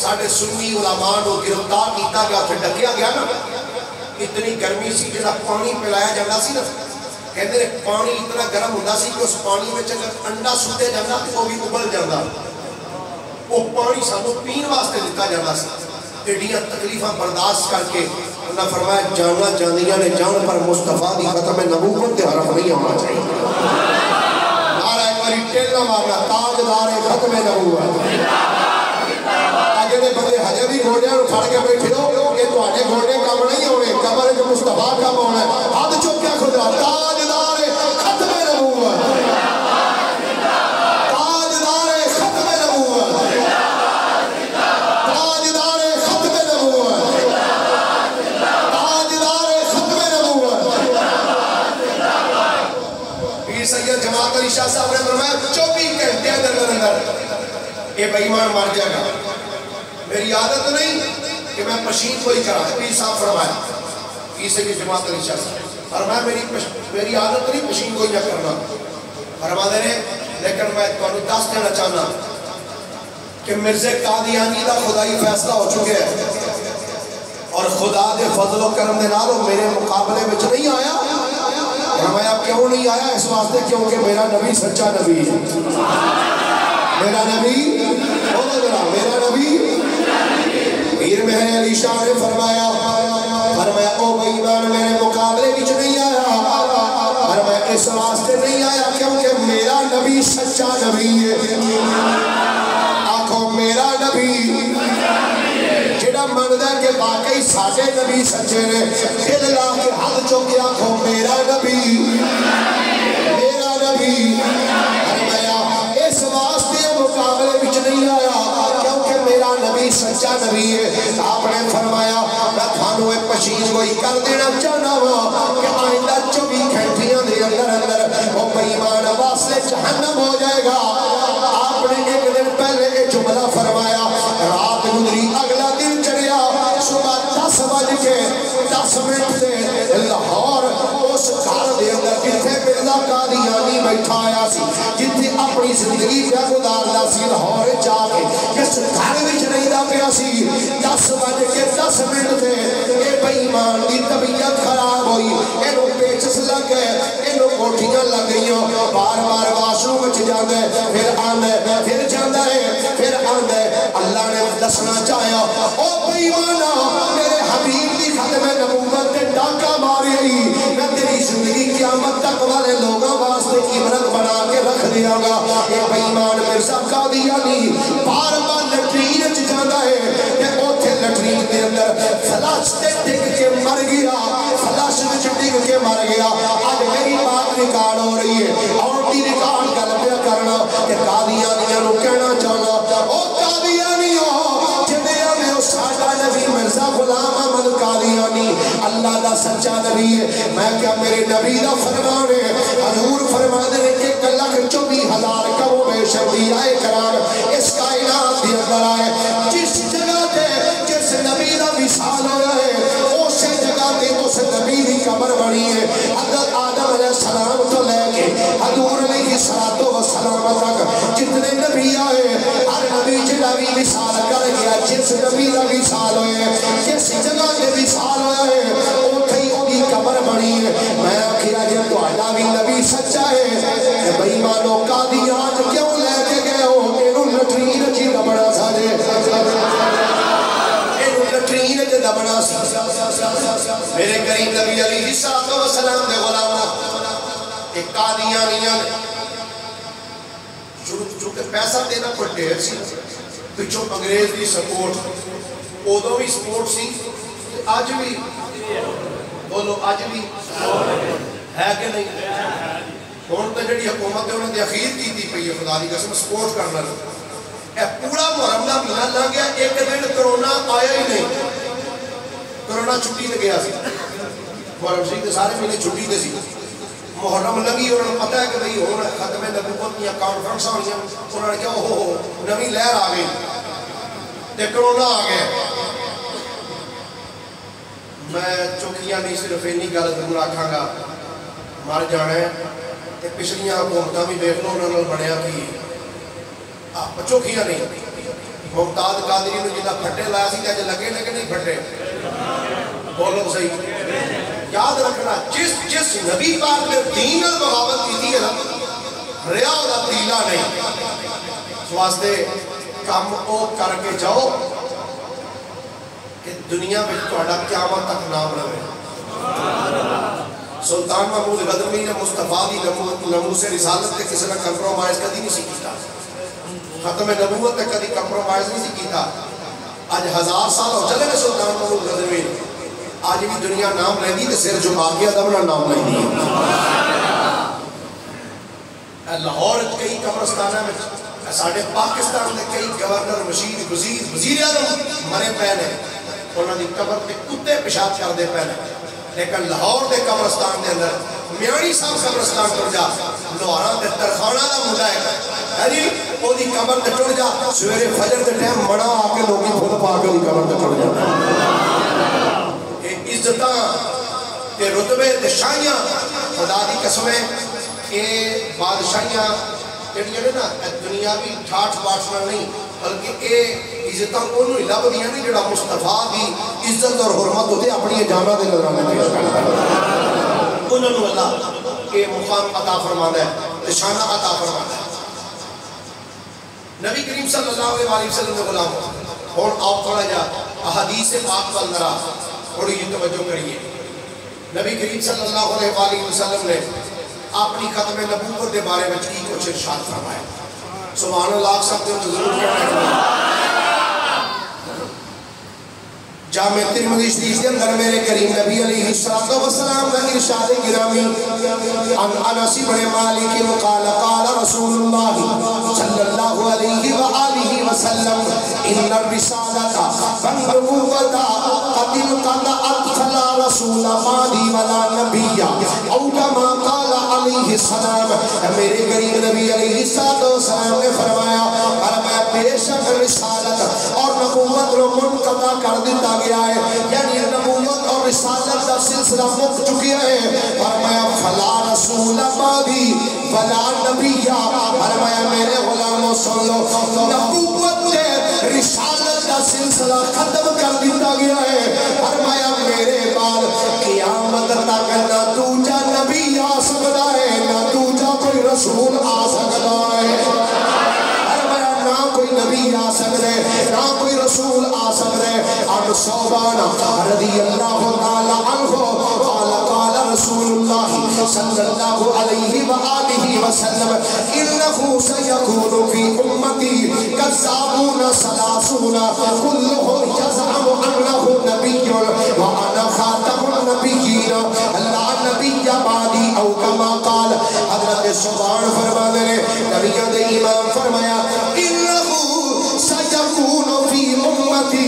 ساڑھے سنی علماء کو گرفتار کیتا گیا پھر ڈکیا گیا نا اتنی گرمی سی جڑا پانی پلایا جانا سی نا کہتے ہیں پانی اتنا گرم ہوتا سی کہ اس پانی میں اگر انڈا سوٹے جانا تو وہ بھی ابل جانا وہ پانی سانو پین واسطے دیتا جانا سی. ایڈیاں تکلیفاں برداشت کر کے انہاں فرمایا جانا جانیاں نے جان پر مصطفیٰ دی ختم نبوت تے حرف نہیں ہونا چاہیے. نعرہ ایک باری ٹیلنا مارنا تاجدار ختم نبوت. جڑے بندے ہجے بھی گھوڑیاں نوں پھڑ کے بیٹھے ہو کہ تواڈے گھوڑے کم نہیں ہونے قبر وچ مصطفیٰ کم ہونا ہے. ہاتھ چوکیا خدا تاجدار ختم نبوت. تاجدار ختم نبوت. تاجدار ختم نبوت. تاجدار ختم نبوت. پیر سید جماعت علی شاہ صاحب نے فرمایا 24 گھنٹے اندر یہ بے ایمان مر جائے گا. میری عادت نہیں کہ میں پشین کو ہی کرا. پیر صاحب فرمایا پیر سید جماعت علی شاہ صاحب فرمایا میری عادت نہیں پشین کو ہی نہ کرنا. فرما دے رہے لیکن میں تو دس دینا چاہنا کہ مرزا قادیانی دا خدائی فیصلہ ہو چکے ہیں اور خدا دے فضل و کرم دے نال میرے مقابلے میں نہیں آیا. فرمایا کیوں نہیں آیا؟ اس واسطے کیونکہ میرا نبی سچا نبی ہے. میرا نبی میرا نبی. پیر مہر علی شاہ نے فرمایا او بے ایمان میرے مقابلے وچ نہیں آیا. فرمایا اس واسطے نہیں آیا کیونکہ میرا نبی سچا نبی ہے. آنکھوں میرا نبی جڑا مندا ہے کہ واقعی ساڈے نبی سچے نے دل لا کے ہاتھ چوک کے آنکھوں میرا نبی میرا نبی. فرمایا اس واسطے مقابلے وچ نہیں آیا کیونکہ میرا نبی سچا نبی ہے. آپ نے فرمایا میں تھانوں ایک پشین کوئی کر دینا چاہنا وا کہ آئندہ 24 گھنٹیاں دے اندر وہ بے ایمان واسطے جہنم ہو جائے گا. آپ نے ایک دن پہلے یہ جملہ فرمایا رات گزری اگلا دن چڑھیا صبح 10:10 سے لاہور اس گھر دے اندر جتھے مرزا قادیانی بیٹھا آیا سی جتھے اپنی زندگی پہ گزاردا سی لاہور جا کے جس گھر وچ رہندا پیا سی 10:10 سے اے بے ایمان دی طبیعت خراب ہوئی. اینو پیچس لگ گئے اینو کوٹھیاں لگ گئیاں بار بار واش روم وچ جاندا ہے پھر آندا ہے پھر جاندا ہے پھر آندا ہے. اللہ نے دسنا چاہیا او بے ایمانا میرے حبیب دی ختم نبوت تے ڈاکا ماری میں تیری زندگی قیامت تک والے لوگوں واسطے عبرت بنا کے رکھ دیاں گا. اے بے ایمان مرزا قادیانی بار بار لٹرین وچ جاندا ہے تے اوتھے لٹرین دے اندر فلاش تے ڈگ کے مر گیا. فلاش وچ ڈگ کے مر گیا. اج میری بات ریکارڈ ہو رہی ہے اور بھی ریکارڈ کر پیا کرنا کہ قادیانیاں نو کہنا چاہنا او قادیانیوں جڑے او ساڈا نبی مرزا غلام احمد قادیانی اللہ دا سچا نبی ہے. میں کیا میرے نبی دا فرمان ہے. حضور فرماتے ہیں کہ 1,24,000 کم بیش انبیاء کرام اس کائنات دے اندر آئے جس جگہ تے جس نبی دا وصال ہویا ہے اسی جگہ تے اس نبی دی قبر بنی ہے. حضرت آدم علیہ السلام تو لے کے حضور علیہ السلام تک جتنے نبی آئے ہر نبی جڑا بھی وصال کر گیا جس نبی دا وصال ہوئے جس جگہ تے وصال ہویا ہے اوتھے ہی اودی قبر بنی ہے. میں آکھیا جے تہاڈا بھی نبی سچا ہے بے ایمانو قادیان کیوں لے کے گئے ہو اینو لٹرین وچ دبنا ساجے اینو لٹرین وچ دبنا سی. میرے کریم نبی علیہ السلام دے غلاماں ایک قادیانیاں چونکہ پیسہ دینا پر ڈھیر سی پچھوں انگریز دی سپورٹ ادو بھی سپورٹ سی آج بھی بولو آج بھی ہے کہ نہیں ہوں تو جی حکومت ہے انہوں نے اخیر کی پی ہے خدا کی قسم سپورٹ کرنا پورا محرم کا مہینہ لگ گیا ایک دن کرونا آیا ہی نہیں کرونا چھٹی تے گیا سی محرم شریف کے سارے مہینے چھٹی تے سی محرم لگی انہوں نے پتا ہے کہ بھئی ہوں ختم نبوت کی کانفرنس ہوئی انہوں نے کہا اوہ نویں لہر آ گئی تے کرونا آ گیا میں چوکیاں نہیں صرف اینی گل ضرور آکھاں گا مر جانا ہے تے پچھلیاں حکومتاں بھی دیکھ لو انہوں نے بنیا کہ چوکیاں نہیں ممتاز قادری نے جدہ پھٹے لایا سی کہ لگے لگے نہیں پھٹے بولو صحیح یاد رکھنا جس نبی پاک نے دین بغاوت کی تھی ہے نا ریا دا تیلا نہیں اس واسطے کام او کر کے جاؤ کہ دنیا میں توڑا قیامت تک نام رہے سلطان محمود غزنوی نے مصطفیٰ دی نمو سے رسالت کے کسی نے کمپرومائز کدی نہیں سیکھتا ختم نبوت تک کدی کمپرومائز نہیں سیکھتا آج 1000 سال ہو چلے گئے سلطان محمود غزنوی آج بھی دنیا نام رہی تے سر جھکا کے ادب نہ نام رہی لاہور کئی قبرستانہ میں ساڑھے پاکستان میں کئی گورنر وزیر اعظم مرے پہنے انہوں نے قبر کے کتے پیشاب کر دے پہنے لیکن لاہور دے قبرستان دے اندر میانی صاحب قبرستان ٹر جا لوہاراں دے ترخانہ دا مدہ ہے جی وہ دی قبر تے ٹر جا سویرے فجر دے ٹائم مڑا آ کے لوگی پھول پا کے دی قبر تے ٹر جا عزتاں تے رتبے تے شاہیاں خدا دی قسمیں کہ بادشاہیاں جڑی نا دنیاوی ٹھاٹ باٹنا نہیں بلکہ اے عزتاں انہوں ہی لب دیا نہیں جڑا مصطفیٰ دی عزت اور حرمت ہوتے اپنی جامعہ دے نظرہ میں پیش کرتا ہے انہوں نے اللہ اے مقام عطا فرمانا ہے شانہ عطا فرمانا ہے نبی کریم صلی اللہ علیہ وسلم نے غلام اور آپ تھوڑا جا احادیث پاک پر نرا تھوڑی یہ توجہ کریے نبی کریم صلی اللہ علیہ وسلم نے اپنی ختم نبوت کے بارے میں کی کچھ ارشاد فرمایا سبحان اللہ سب کو ضرور کرنا ہے جامع ترمذی شریف کے اندر میرے کریم نبی علیہ السلام کا ارشاد گرامی ان انس بن مالک قال قال رسول اللہ صلی اللہ علیہ وآلہ وسلم ان الرسالۃ والنبوۃ قد انقطعت فلا رسول بعدی ولا نبی او کما قال علیہ السلام میرے کریم نبی علیہ السلام نے فرمایا بے شک رسالت اور نبوت کو منقطع کر دیتا گیا ہے یعنی نبوت اور رسالت کا سلسلہ مک چکی ہے فرمایا فلا رسول بعدی ولا نبی فرمایا میرے غلاموں سن لو نبوت سے رسالت کا سلسلہ ختم کر دیتا گیا ہے فرمایا میرے بعد قیامت تک نہ دوجا نبی آ سکتا ہے نہ دوجا کوئی رسول آ سکتا ہے کوئی نبی آ سکتے نہ کوئی رسول آ سکتے ان صوبان رضی اللہ تعالی عنہ قال قال رسول اللہ صلی اللہ علیہ وآلہ وسلم انہو سیکون فی امتی کذابون سلاسون کلہم یزعم انہو نبی وانا خاتم النبیین اللہ نبی بعدی او کما قال حضرت صوبان فرما دے نبیوں دے امام فرمایا سیکون فی امتی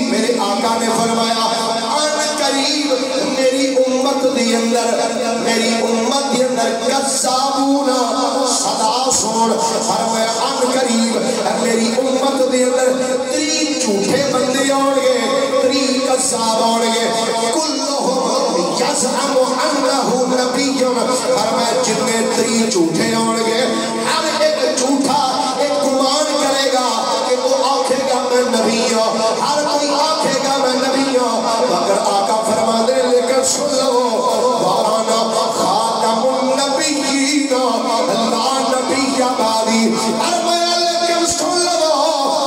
میرے آقا نے فرمایا آن قریب میری امت دی اندر میری امت دی اندر کذابون سلاسون فرمایا آن قریب میری امت دی اندر 3 جھوٹے بندے آنگے 3 کذاب آنگے کلہم یزعم انہو نبی فرمایا جتنے 3 جھوٹے آنگے ہر ایک جھوٹا ایک گمان کرے گا کہ وہ آنکھے گا میں نبی ہوں ہر کوئی آنکھے گا میں نبی ہوں مگر آقا فرما دے لیکن سن لو وانا خاتم النبیین اللہ نبی بعدی فرمایا لیکن سن لو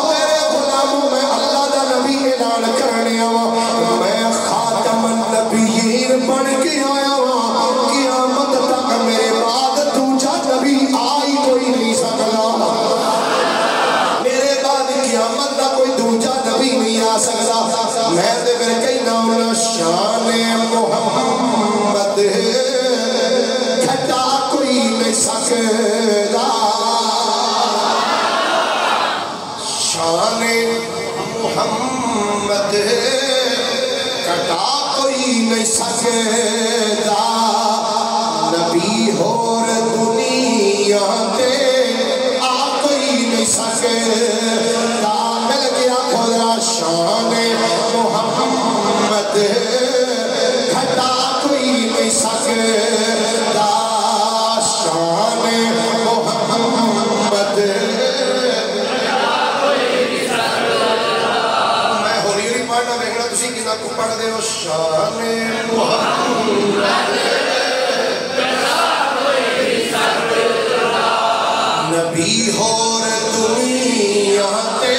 میرے غلاموں میں اللہ دا نبی اعلان کرنے ہوں میں خاتم النبیین بن کے آیا ہوں قیامت تک میرے بعد دوجا نبی آئی کوئی نہیں سکتا قیامت دا کوئی دوجا نبی نہیں آ سکتا میں دے پھر کئی نام شان محمد گھٹا کوئی نہیں نہیں سکتا نبی اور دنیا تے آ کوئی نہیں سکتا مل گیا کھولا شان محمد گھٹا کوئی نہیں سکتا شان محمد میں ہولی ہولی پڑھنا دیکھنا تسی کنا کو پڑھ دے ہو شان محمد نبی اور دنیا تے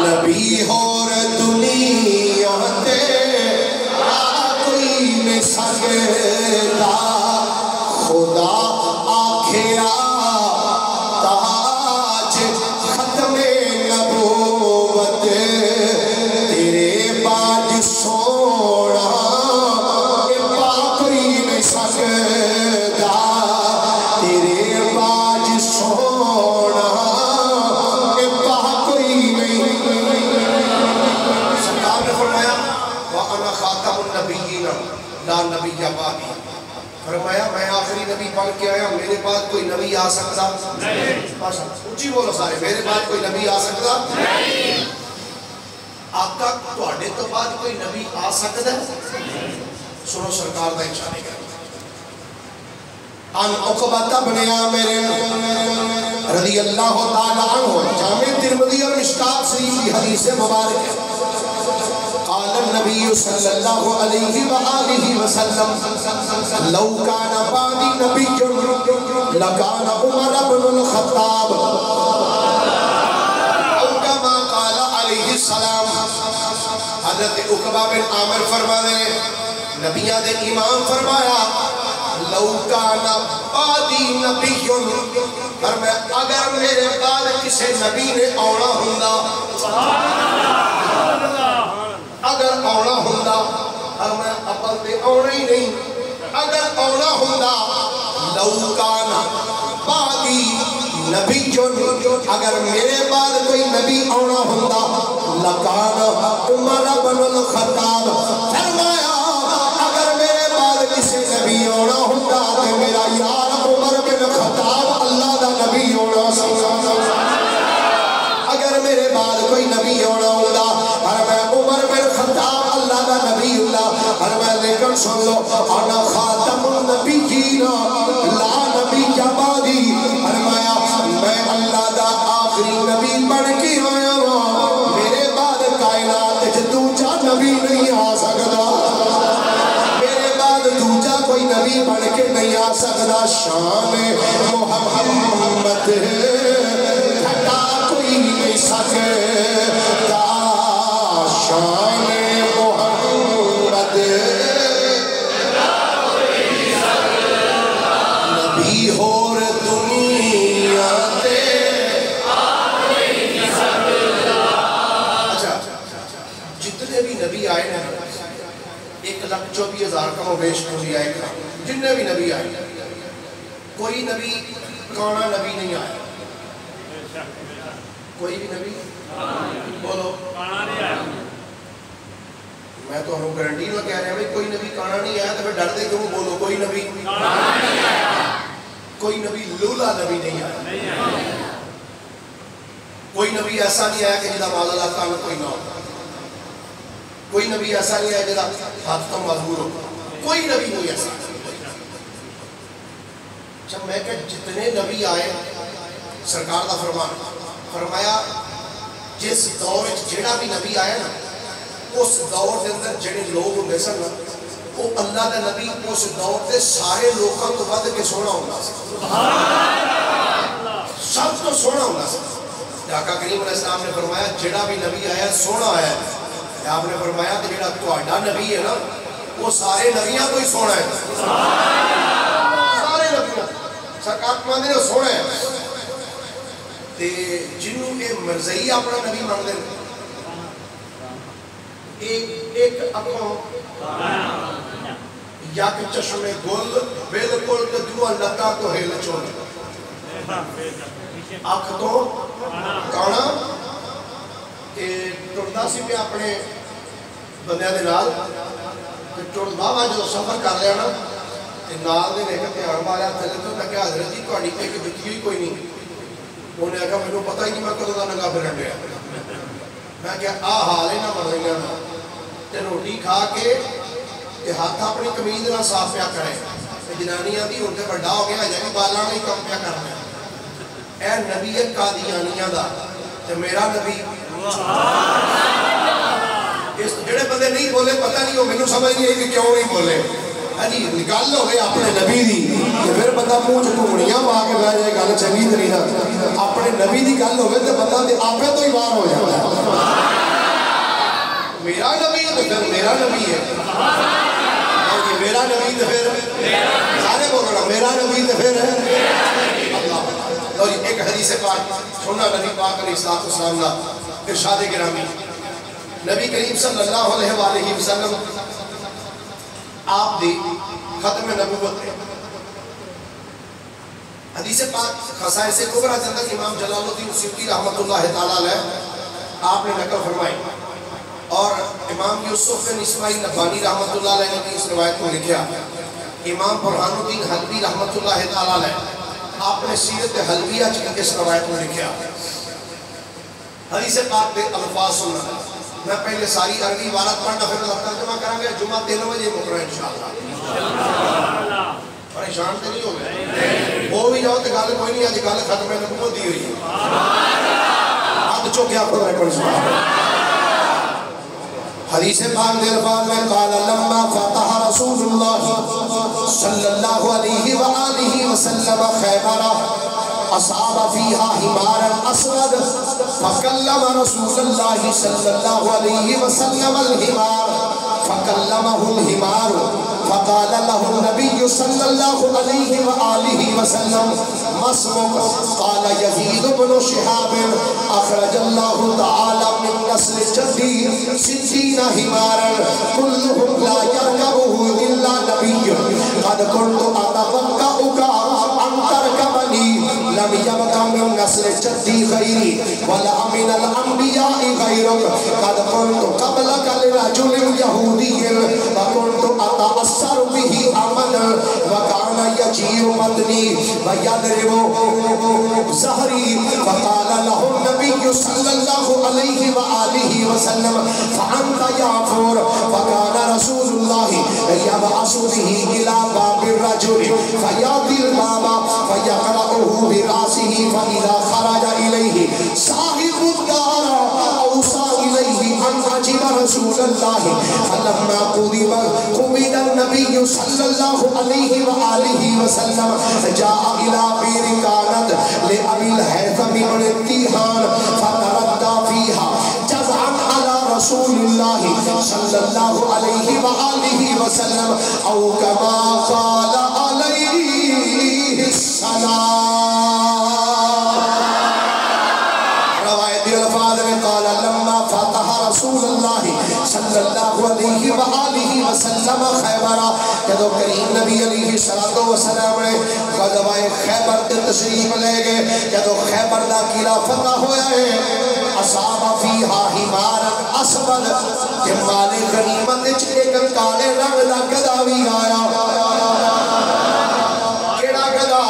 نبی اور دنیا تے کوئی نہیں سکتا خدا آکھیا تاج ختم نبوت تیرے باج سونا پا کوئی نہیں سکتا تیرے باج سونا پا کوئی نہیں سرکار نے فرمایا وَأَنَا خَاتَمُ النَّبِيِّينَ لَا نَبِيَّ بَعْدِي فرمایا میں آخری نبی بن کے آیا میرے بعد کوئی نبی آ سکتا نہیں اونچی بولو سارے میرے بعد کوئی نبی آ سکتا نہیں آقا تواڈے تو بعد کوئی نبی آ سکتا ہے سنو سرکار دا انشاءاللہ کر ان عقبہ بن عامر رضی اللہ تعالی عنہ جامع ترمذی اور مشکات شریف کی حدیث مبارک ہے قال النبي صلى الله عليه وآله وسلم لو كان بعدي نبي لكان عمر بن الخطاب او كما قال عليه السلام حضرت عقبہ بن عامر فرما دے نبیہ دے امام فرمایا لو كان بعدي نبي فرمایا اگر میرے بعد کسی نبی نے آنا ہوندا اگر آنا ہوندا میں اپل تے آنا ہی نہیں اگر آنا ہوندا لو کانا بعدی نبی اگر میرے بعد کوئی نبی آنا ہوندا لکانا عمر بن الخطاب فرمایا اگر میرے بعد کسی نبی آنا ہوندا تو میرا یار عمر بن الخطاب اللہ دا نبی آنا سکتا اگر میرے بعد کوئی نبی آنا ہوندا عمر بن خطاب اللہ دا نبی اللہ اور میں لیکن سن لو انا خاتم النبیین لا نبی بعدی فرمایا میں اللہ دا آخری نبی بن کے آیا ہوں میرے بعد کائنات وچ دوجا نبی نہیں آ سکتا میرے بعد دوجا کوئی نبی بن کے نہیں آ سکتا شان محمد گھٹا کوئی نہیں سکتا شان محمد نبی اور دنیا تے اچھا جتنے بھی نبی آئے نا 1,24,000 کا مویش کوئی آئے گا جتنے بھی نبی آئے کوئی نبی کانا نبی نہیں آیا کوئی بھی نبی بولو کانا نہیں آیا میں تو ہم گارنٹی نہ کہہ رہے ہیں کوئی نبی کانا نہیں آیا تو پھر ڈر دے کیوں بولو کوئی نبی کانا نہیں آیا کوئی نبی لولا نبی نہیں آیا کوئی نبی ایسا نہیں آیا کہ جدا مالا اللہ کانا کوئی نہ ہوتا کوئی نبی ایسا نہیں آیا جدا ہاتھ تو مضبور ہو کوئی نبی نہیں ایسا جب میں کہ جتنے نبی آئے سرکار دا فرمایا جس دور جڑا بھی نبی آیا نا اس دور کے اندر جڑے لوگ ہوندے سن وہ اللہ دا نبی اس دور دے سارے لوگوں تو ود کے سونا ہوندا سب تو سونا ہوندا آقا کریم علیہ السلام نے فرمایا جڑا بھی نبی آیا سونا آیا آپ نے فرمایا کہ جڑا تہاڈا نبی ہے نا وہ سارے نبیاں تو ہی سونا ہے سارے نبیاں سرکار ماندے نے سونا ہے تے جنوں اے مرزئی اپنا نبی مان دے ایک اکھوں یا کہ چشمے گل بالکل تے دوسرا لتا تو ہل چون اکھ تو کانا تے ٹردا سی پہ اپنے بندیاں دے نال ٹول بابا جو سفر کر لیا نا نال دے نے کہ دھیان ماریا تھلے تو میں کہ حضرت جی تہاڈی تے کہ بچی ہوئی کوئی نہیں انہیں آخیا مینوں پتہ ہی نہیں میں کدوں دا ننگا پھرن ڈیا میں کہ آ حال ہے نہ مرضیاں دا تے روٹی کھا کے تے ہاتھ اپنی قمیض نال صاف پیا کرے تے جنانیاں دی ہن تے بڑا ہو گیا اجے بھی بالاں نہیں کم پیا کرنا اے نبی قادیانیہ دا تے میرا نبی اس جڑے بندے نہیں بولے پتہ نہیں ہو مینوں سمجھ نہیں آئی کہ کیوں نہیں بولے ہاں جی گل ہوئے اپنے نبی دی کہ پھر بندہ منہ چ گھوڑیاں پا کے بہ جائے گل چنگی طریقے اپنے نبی دی گل ہوئے تو بندہ تے آپے تو ہی باہر ہو جاتا ہے میرا نبی ہے تو پھر میرا نبی ہے میرا نبی تو پھر سارے بولنا میرا نبی تو پھر اللہ لو جی ایک حدیث پاک سننا نبی پاک علیہ السلام کا ارشاد گرامی نبی کریم صلی اللہ علیہ وآلہ وسلم آپ دی ختم نبوت ہے حدیث پاک خصائص کبریٰ جندر امام جلال الدین سیوطی رحمت اللہ تعالیٰ علیہ آپ نے نقل فرمائی اور امام یوسف بن اسماعیل نبانی رحمت اللہ علیہ نے بھی اس روایت کو لکھیا امام برہان الدین حلوی رحمت اللہ تعالیٰ علیہ آپ نے سیرت حلویہ کی اس روایت کو لکھیا حدیث پاک دے الفاظ سننا میں پہلے ساری عربی عبارت پڑھنا پھر ترجمہ کریں گے جمعہ 3 بجے مکرہ انشاءاللہ پریشان تے نہیں ہو گئے وہ بھی جاؤ تے گل کوئی نہیں آج گل ختم نبوت دی ہوئی ہاتھ چوکیا پڑھ رہے پڑھ حدیث پاک دے الفاظ میں قال لما فتح رسول اللہ صلی اللہ علیہ وآلہ وسلم خیبرہ اصاب فيها حمارا اسود فكلم رسول الله صلى الله عليه وسلم الحمار فكلمه الحمار فقال له النبي صلى الله عليه وآله وسلم ما اسمك قال يزيد بن شهاب اخرج الله تعالى من نسل جدي 60 حمارا كلهم لا يركبه الا نبي قد كنت اتوقعك ان تركبني لم يبق من نسل جدي غيري ولا من الأنبياء غيرك قد كنت قبلك لرجل يهودي وكنت أتأثر به أمنا وكان يجير بطني ويضرب ظهري فقال له النبي صلى الله عليه وآله وسلم فأنت يعفور فكان رسول الله يبعث به إلى باب الرجل فيأتي الباب فيقرأه برأسه فإذا خرج إليه صاحب الدار أوصى إليه أن أجب رسول الله فلما قبض النبي صلى الله عليه وآله وسلم جاء إلى بئر كانت لأبي الهيثم بن التيهان فتردى فيها جزعا على رسول الله صلى الله عليه وآله وسلم أو كما قال عليه السلام رسول اللہ صلی اللہ علیہ وآلہ وسلم خیبرہ جدو کریم نبی علیہ السلام نے غزوہ خیبر تے تشریف لے گئے جدو خیبر دا قلعہ فتح ہویا ہے اصاب فیہا حمارا اسود کہ مال غنیمت ایک کالے رنگ دا گدھا بھی آیا کیڑا گدھا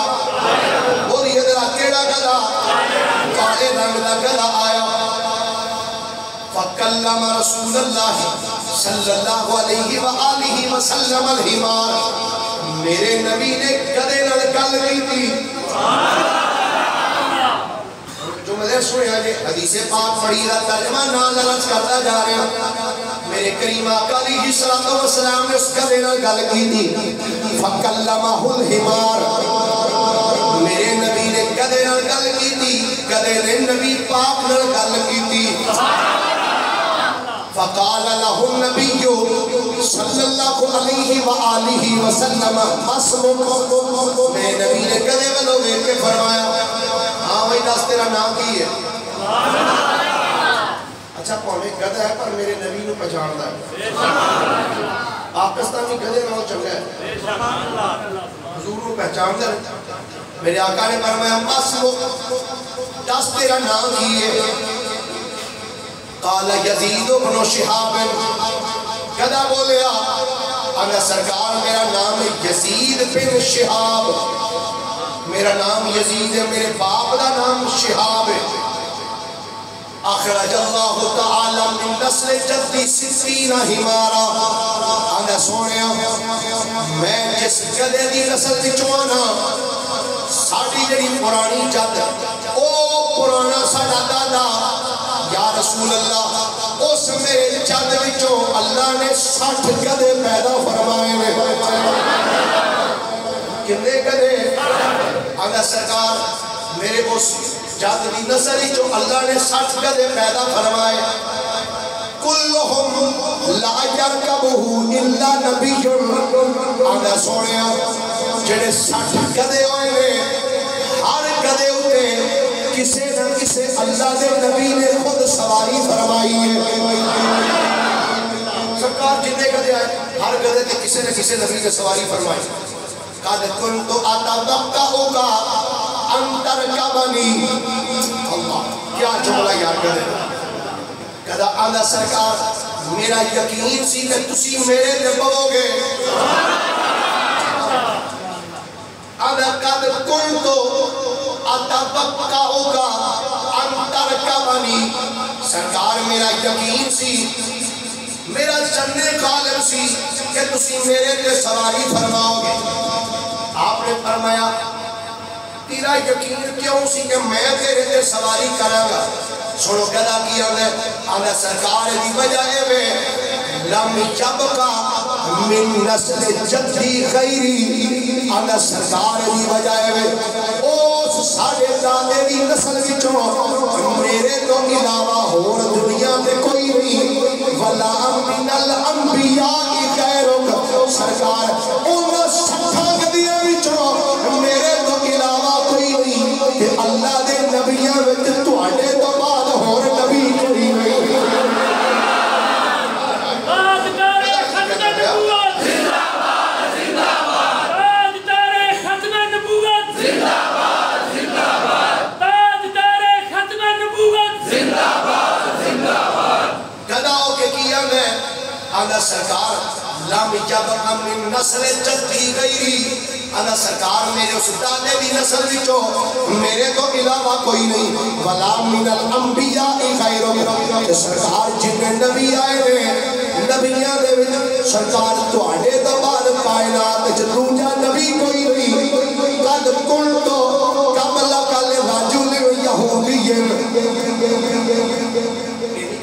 بولیے ذرا کیڑا گدھا کالے رنگ دا گدھا آیا فَكَلَّمَ رَسُولَ اللَّهِ صلی اللہ علیہ وآلہ وسلم الحمار میرے نبی نے گدے نال گل کی تھی جو مدر سنے آجے حدیث پاک پڑھی رہا ترجمہ نال لرز کرتا جا رہے ہیں میرے کریم آقا علیہ السلام نے اس گدے نال گل کی تھی فَكَلَّمَهُ الحمار میرے نبی نے گدے نال گل کی تھی گدے نے نبی پاک نال گل کی تھی فقال له النبي صلی اللہ علیہ وآلہ وسلم اسمک میں نبی نے کدے والو دیکھ کے فرمایا ہاں بھائی دس تیرا نام کی ہے اچھا پہلے گدہ ہے پر میرے نبی نے پہچانتا ہے پاکستانی گدے نال چنگا ہے حضور کو پہچانتا ہے میرے آقا نے فرمایا اسمک دس تیرا نام کی ہے قال یزید بن شہاب کدا بولیا انا سرکار میرا نام یزید بن شہاب، میرا نام یزید ہے، میرے باپ دا نام شہاب ہے۔ اخرج اللہ تعالی من نسل جدی ستین ہمارا، انا سونیا میں جس گدے دی نسل وچوں آنا ساڑی جڑی پرانی جد او پرانا ساڑا دادا یا رسول اللہ اس میرے جد وچوں اللہ نے 60 گدے پیدا فرمائے نے۔ کنے گدے؟ انا سرکار میرے اس جد دی نسل وچوں اللہ نے 60 گدے پیدا فرمائے۔ کلہم لا یرکبہ الا نبی، انا سونیا جڑے 60 گدے ہوئے نے ہر گدے ہوتے کسے نہ کسے اللہ دے نبی نے خود سواری فرمائی ہے۔ سرکار جتنے گدے آئے ہر گدے تے کسے نہ کسے نبی نے سواری فرمائی۔ قد کنت اتوقعک ان ترکبنی، اللہ کیا جملہ یاد کرے، کہا آدھا سرکار میرا یقین سی کہ تسی میرے تے بہو گے۔ آدھا قد کنت اتوقعک ان ترکبنی، سرکار میرا یقین سی، میرا جننے غالب سی کہ تسی میرے تے سواری فرماؤ گے۔ آپ نے فرمایا تیرا یقین کیوں سی کہ میں تیرے تے سواری کراں گا؟ سنو کہدا کیا ہے آدھا سرکار دی وجہ ہے لم یبقا من نسل جدی غیری، آدھا سرکار دی وجہ ہے اس ساڑے دادے دی نسل وچوں میرے تو علاوہ اور دنیا میں کوئی نہیں، ولا من الانبیاء غیرک، سرکار ان 60 گدیاں وچوں میرے تو علاوہ کوئی نہیں کہ اللہ دے نبیاں وچ تواڈے تو بعد اور نبی کوئی نہیں۔ سرکار لم یبقا من نسل جدی غیری، انا سرکار میرے اس دادے دی نسل وچوں میرے تو علاوہ کوئی نہیں، ولا من الانبیاء غیرک، سرکار جتنے نبی آئے نے نبیاں دے وچ سرکار تواڈے تو بعد کائنات وچ دوجا نبی کوئی نہیں۔ قد کنت قبلک لرجل یہودی،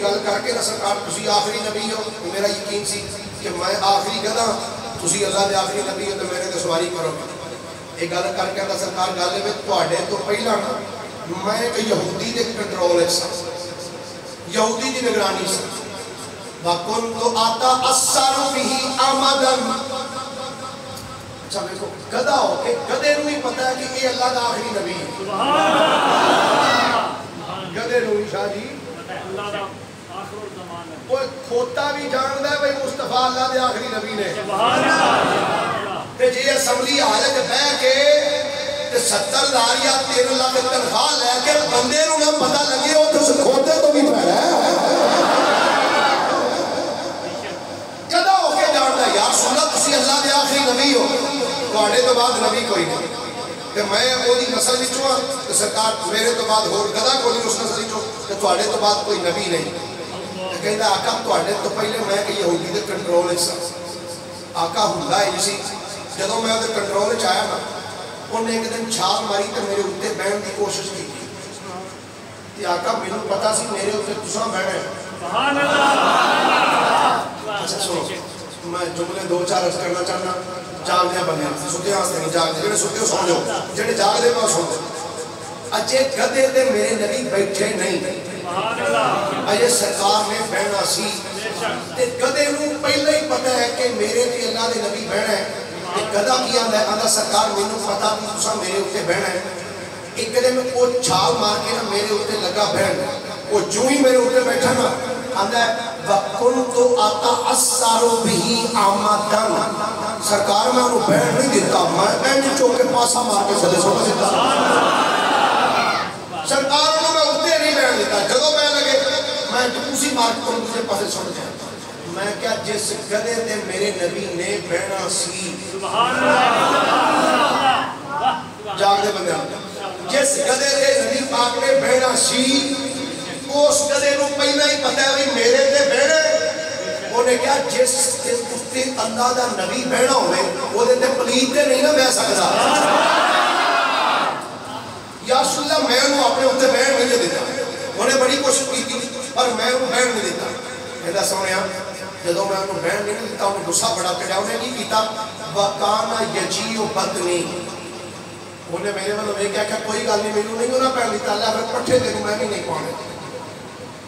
گل کر کے نہ سرکار تسی آخری نبی ہو، میرا یقین سی کہ میں آخری گدا تسی اللہ دے آخری نبی ہو تو میرے تے سواری کرو گے۔ ایک گل کر کے نہ سرکار گل میں تواڈے تو پہلا نا میں ایک یہودی دے کنٹرول سا، یہودی دی نگرانی سا، وَكُنْتُ أَتَأَثَّرُ بِهِ عَمَدًا۔ اچھا دیکھو گدا ہو کہ گدے نو ہی پتہ ہے کہ یہ اللہ دا آخری نبی ہے، سبحان اللہ، گدے نو ہی شاہ جی اللہ دا وہ کھوتا بھی جان ہے بھئی مصطفیٰ اللہ دے آخری نبی نے، سبحان اللہ۔ تے جی اسمبلی حالت بہ کے 70,000 یا 13 لاکھ تنخواہ لے کے بندے نو نہ پتہ لگے وہ تو کھوتے تو بھی پہلا ہے، کدا ہو کے جانتا ہے یار سننا تسی اللہ دے آخری نبی ہو، تواڈے تو بعد نبی کوئی نہیں، کہ میں وہ دی نسل وچوں ہاں کہ سرکار میرے تو بعد ہور گدا کوئی اس نسل وچوں کہ تواڈے تو بعد کوئی نبی نہیں۔ کہتا آقا تواڈے تو پہلے میں کہ یہودی دے کنٹرول وچ سا، آقا ہوندا ہے جی جدوں میں اودے کنٹرول وچ آیا نا انہیں ایک دن چھال ماری تے میرے اوتے بہن دی کوشش کی تے آقا مینوں پتہ سی میرے اوتے تساں بہنا ہے، سبحان اللہ۔ اچھا سنو میں جملے دو چار عرض کرنا چاہنا، جاگدے بندے ستے واسطے نہیں جاگدے، جڑے ستے سو جاؤ، جڑے جاگدے میں سو اجے گدے تے میرے نبی بیٹھے نہیں، اجے سرکار نے بہنا سی تے گدے نو پہلے ہی پتہ ہے کہ میرے تے اللہ دے نبی بہنا ہے، تے گدا کیا میں آندا سرکار مینوں پتہ نہیں تساں میرے اوتے بہنا ہے۔ ایک دن وہ چھال مار کے نا میرے اوتے لگا بہن، وہ جو ہی میرے اوتے بیٹھا نا آندا ہے وَكُنْتُ أَتَأَثَّرُ بِهِ عَمَدًا، سرکار میں انہوں بہن نہیں دیتا، میں بہن چوک کے پاسا مار کے سلے سوٹا دیتا، سرکار انہوں میں اوتے نہیں بہن دیتا، جدو بہن لگے میں اسی مارک کو مجھے پاسے چھوڑ جائے میں کیا جس گدے تے میرے نبی نے بہنا سی جاگ دے بندے جس گدے تے نبی پاک نے بہنا سی اس گدے نو پہلا ہی پتہ ہے میرے تے بہنے انہیں کیا جس تے اللہ دا نبی بہنا ہوئے وہ دے تے پلیت تے نہیں نہ بہ سکتا یا رسول اللہ میں انہوں اپنے ہوتے بہن نہیں دیتا انہیں بڑی کوشش کی تھی پر میں انہوں بہن نہیں دیتا کہتا سونے جدو میں انہوں بہن نہیں دیتا انہیں غصہ بڑا کر انہیں نہیں کیتا وَقَانَ يَجِيُ بَطْنِي انہیں میرے مطلب یہ کہا کہ کوئی گل نہیں میں نہیں انہوں پہن دیتا اللہ پھر پٹھے دے میں بھی نہیں پانے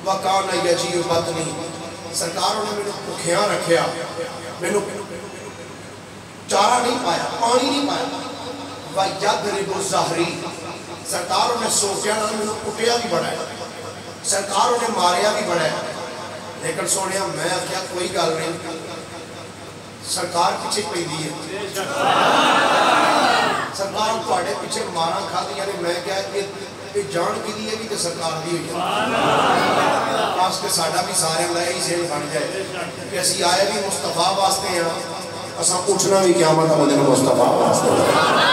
وَقَانَ يَجِيُ بَطْنِي سرکار انہیں میں نے بکھیاں رکھیا میں نے چارہ نہیں پایا پانی نہیں پایا وَيَدْرِبُ الزَّهْرِ سرکاروں نے سوفیا نہ میں نے کٹیا بھی بڑھایا سرکاروں نے ماریا بھی بڑھایا لیکن سونیا میں کیا کوئی گل نہیں سرکار پیچھے پہ دی ہے سرکار تواڈے پیچھے مارا کھا دی یعنی میں کیا یہ جان کی دی ہے کہ سرکار دی ہوئی ہے خاص کے ساڈا بھی سارے اللہ ہی ذہن بن جائے کہ اسی آئے بھی مصطفیٰ واسطے ہیں اساں پوچھنا بھی قیامت والے دن مصطفیٰ واسطے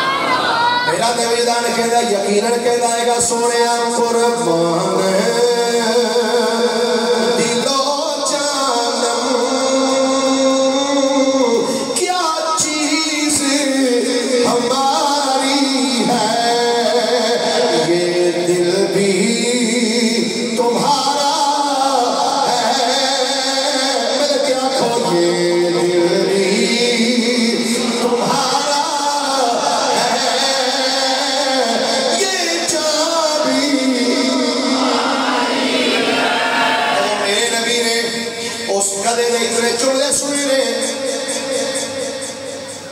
میرا دیویدان کہتا یقیناً کہتا ہے گا سونے قربان دل و جانم کیا چیز ہماری ہے یہ دل بھی تمہارا ہے میں کیا کہوں یہ دل بھی تمہارا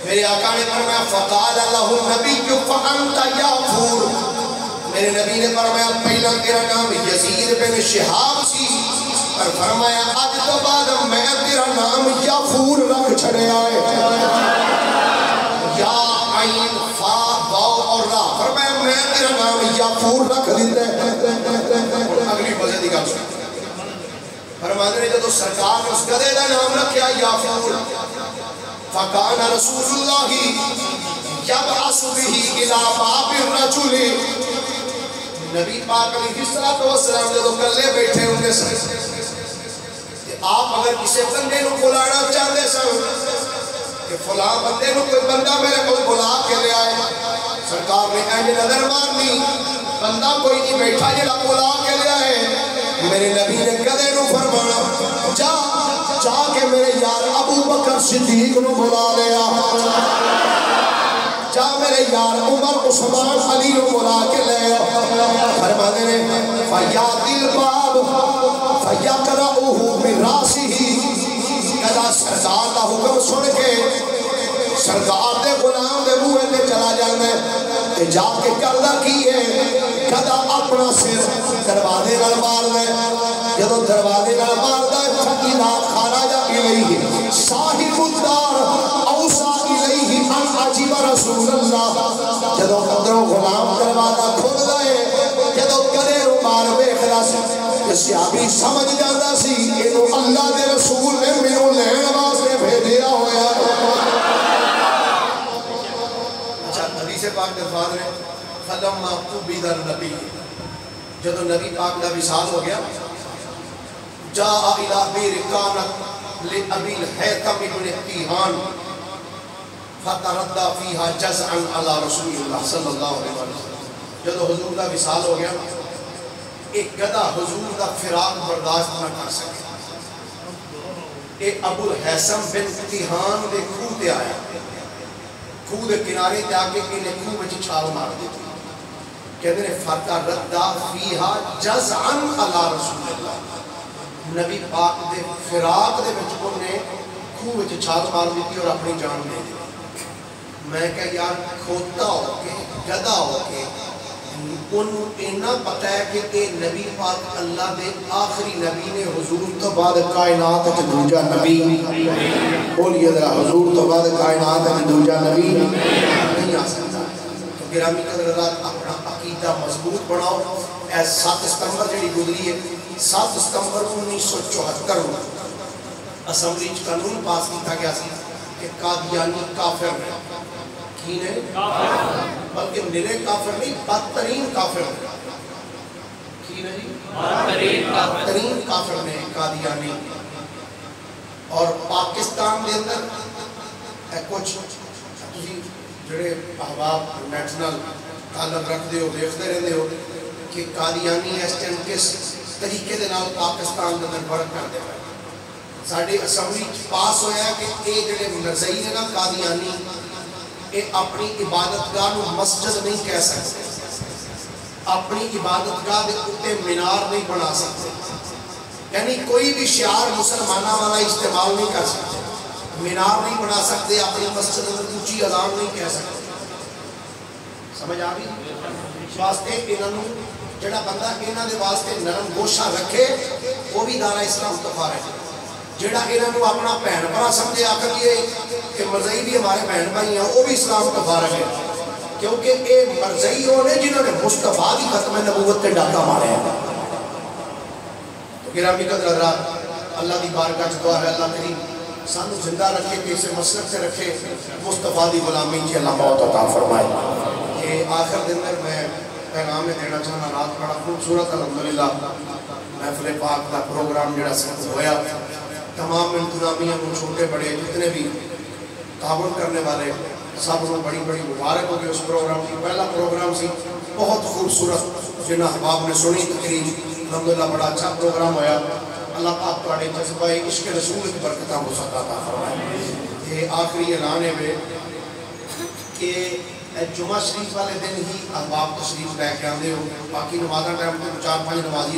میرے آقا نے فرمایا فقال اللہ النبی فانت یافور میرے نبی نے فرمایا پہلا تیرا نام یزید بن شہاب سی اور فرمایا آج تو بعد میں تیرا نام یافور رکھ چھڑے آئے یا عین فا واو اور را فرمایا میں تیرا نام یافور رکھ دیتے اگلی وجہ دی گل فرماتے ہیں جب سرکار نے اس گدے کا نام رکھیا یافور فَقَانَ رَسُولُ اللَّهِ يَبْعَثُ بِهِ إِلَىٰ بَابِ الرَّجُلِ نبی پاک علیہ السلام جب کلے بیٹھے ہوں گے سر کہ آپ اگر کسی بندے کو بلانا چاہتے سر کہ فلاں بندے کو کوئی بندہ میرے کو بلا کے لے آئے سرکار نے اہل نظر مارنی بندہ کوئی نہیں بیٹھا جڑا بلا کے لے آئے میرے نبی نے گدے نو فرمانا جا کے میرے یار ابو بکر صدیق نو بلا لیا جا میرے یار عمر عثمان علی نو بلا کے لیا فرمانے نے فَيَاتِ الْبَابُ فَيَقْرَعُهُ بِرَاسِهِ کدا سردار کا حکم سن کے سردار دے غلام دے بوئے تے چلا جانا ہے کہ جا کے کردہ کی ہے کدا اپنا سر دروازے نال مار دے جدو دروازے نال مار دے فَإِذَا خَرَجَ إِلَيْهِ صاحب الدار اوصى إِلَيْهِ أَنْ عَجِبَ رسول اللہ جدو اندروں غلام دروازہ کھل دے جدو کدے رو مار بے خلاص صحابی سمجھ جاتا سی انہوں اللہ دے رسول نے میروں لین واسطے بھیجیا ہویا اچھا حدیث پاک کے بعد نے فَلَمَّا قُبِضَ النَّبِيُّ جب نبی پاک کا وصال ہو گیا جاء الى بئر كانت لأبي الحيثم بن تيهان فتردى فيها جزعا على رسول اللہ صلی اللہ علیہ وسلم جب حضور کا وصال ہو گیا ایک گدہ حضور کا فراق برداشت نہ کر سکے ایک ابو الحیثم بن تیہان دے کھو تے آیا کھو دے کنارے تے آکے انہیں کھو میں چھال مار دیتی کہتے ہیں فَتَرَدَّا فِيهَا جَزْعًا عَلَى رَسُولِ اللَّهِ نبی پاک دے فراق دے بچ انہیں کھو میں چھال مار دیتی اور اپنی جان لے دی میں کہا یار کھوتا ہو کے گدہ ہو کے انہوں اینا پتہ ہے کہ اے نبی پاک اللہ دے آخری نبی نے حضور تو بعد کائنات ہے دوجہ نبی بولیے ذرا حضور تو بعد کائنات ہے دوجہ نبی نہیں آ سکتا تو گرامی قدرات اپنا عقیدہ مضبوط بناؤ اے 7 ستمبر جڑی گزری ہے 7 ستمبر 1974 میں اسمبلی قانون پاس کیا گیا کہ قادیانی کافر ہے. کی نے بلکہ نرے کافر نہیں، بدترین کافر ہے. کی نے بدترین کافر نے قادیانی. اور پاکستان کے اندر کچھ جڑے احباب نیشنل تعلق رکھتے ہو دیکھتے رہتے ہو کہ قادیانی اس ٹائم کس طریقے دے نال پاکستان کے اندر ورک کرتے ہیں. ساڈی اسمبلی پاس ہویا ہے کہ یہ جڑے مرزائی ہیں نا قادیانی، یہ اپنی عبادت گاہ نو مسجد نہیں کہہ سکتے، اپنی عبادت گاہ دے اوپر مینار نہیں بنا سکتے. یعنی کوئی بھی شعار مسلمانوں والا استعمال نہیں کر سکتے، مینار نہیں بنا سکتے، اپنی مسجد میں اونچی اذان نہیں کہہ سکتے. سمجھ آ گئی؟ اس واسطے انہوں جڑا بندہ انہوں دے واسطے نرم گوشہ رکھے وہ بھی دارہ اسلام تفا رہے. جڑا انہوں اپنا بہن بھرا سمجھے آخر یہ کہ مرزائی بھی ہمارے بہن بھائی ہیں، وہ بھی اسلام تفا رہے، کیونکہ یہ مرزائی وہ نے جنہوں نے مصطفیٰ کی ختم نبوت کے ڈاکہ مارے ہیں. گرامی قدر حضرات، اللہ دی بارگاہ سے دعا ہے اللہ کریم سانو زندہ رکھے کہ اسے مسلک سے رکھے، مصطفیٰ دی غلامی کی اللہ موت عطا فرمائے. یہ آخر دن میں پیغام دینا چاہنا، رات بڑا خوبصورت الحمدللہ محفل پاک کا پروگرام جڑا سب ہویا. تمام انتظامیہ میں چھوٹے بڑے جتنے بھی تعاون کرنے والے سب کو بڑی بڑی مبارک ہو گئے. اس پروگرام کی پہلا پروگرام سی بہت خوبصورت جنہ احباب نے سنی تقریر، الحمدللہ بڑا اچھا پروگرام ہویا. اللہ پاک تواڈے جذبہ عشق رسول کی برکتاں کو عطا فرمائے. یہ آخری اعلان ہے کہ جمعہ شریف والے دن ہی احباب تشریف لے کے آندے ہو، باقی نمازاں ٹائم تے 4-5 نمازی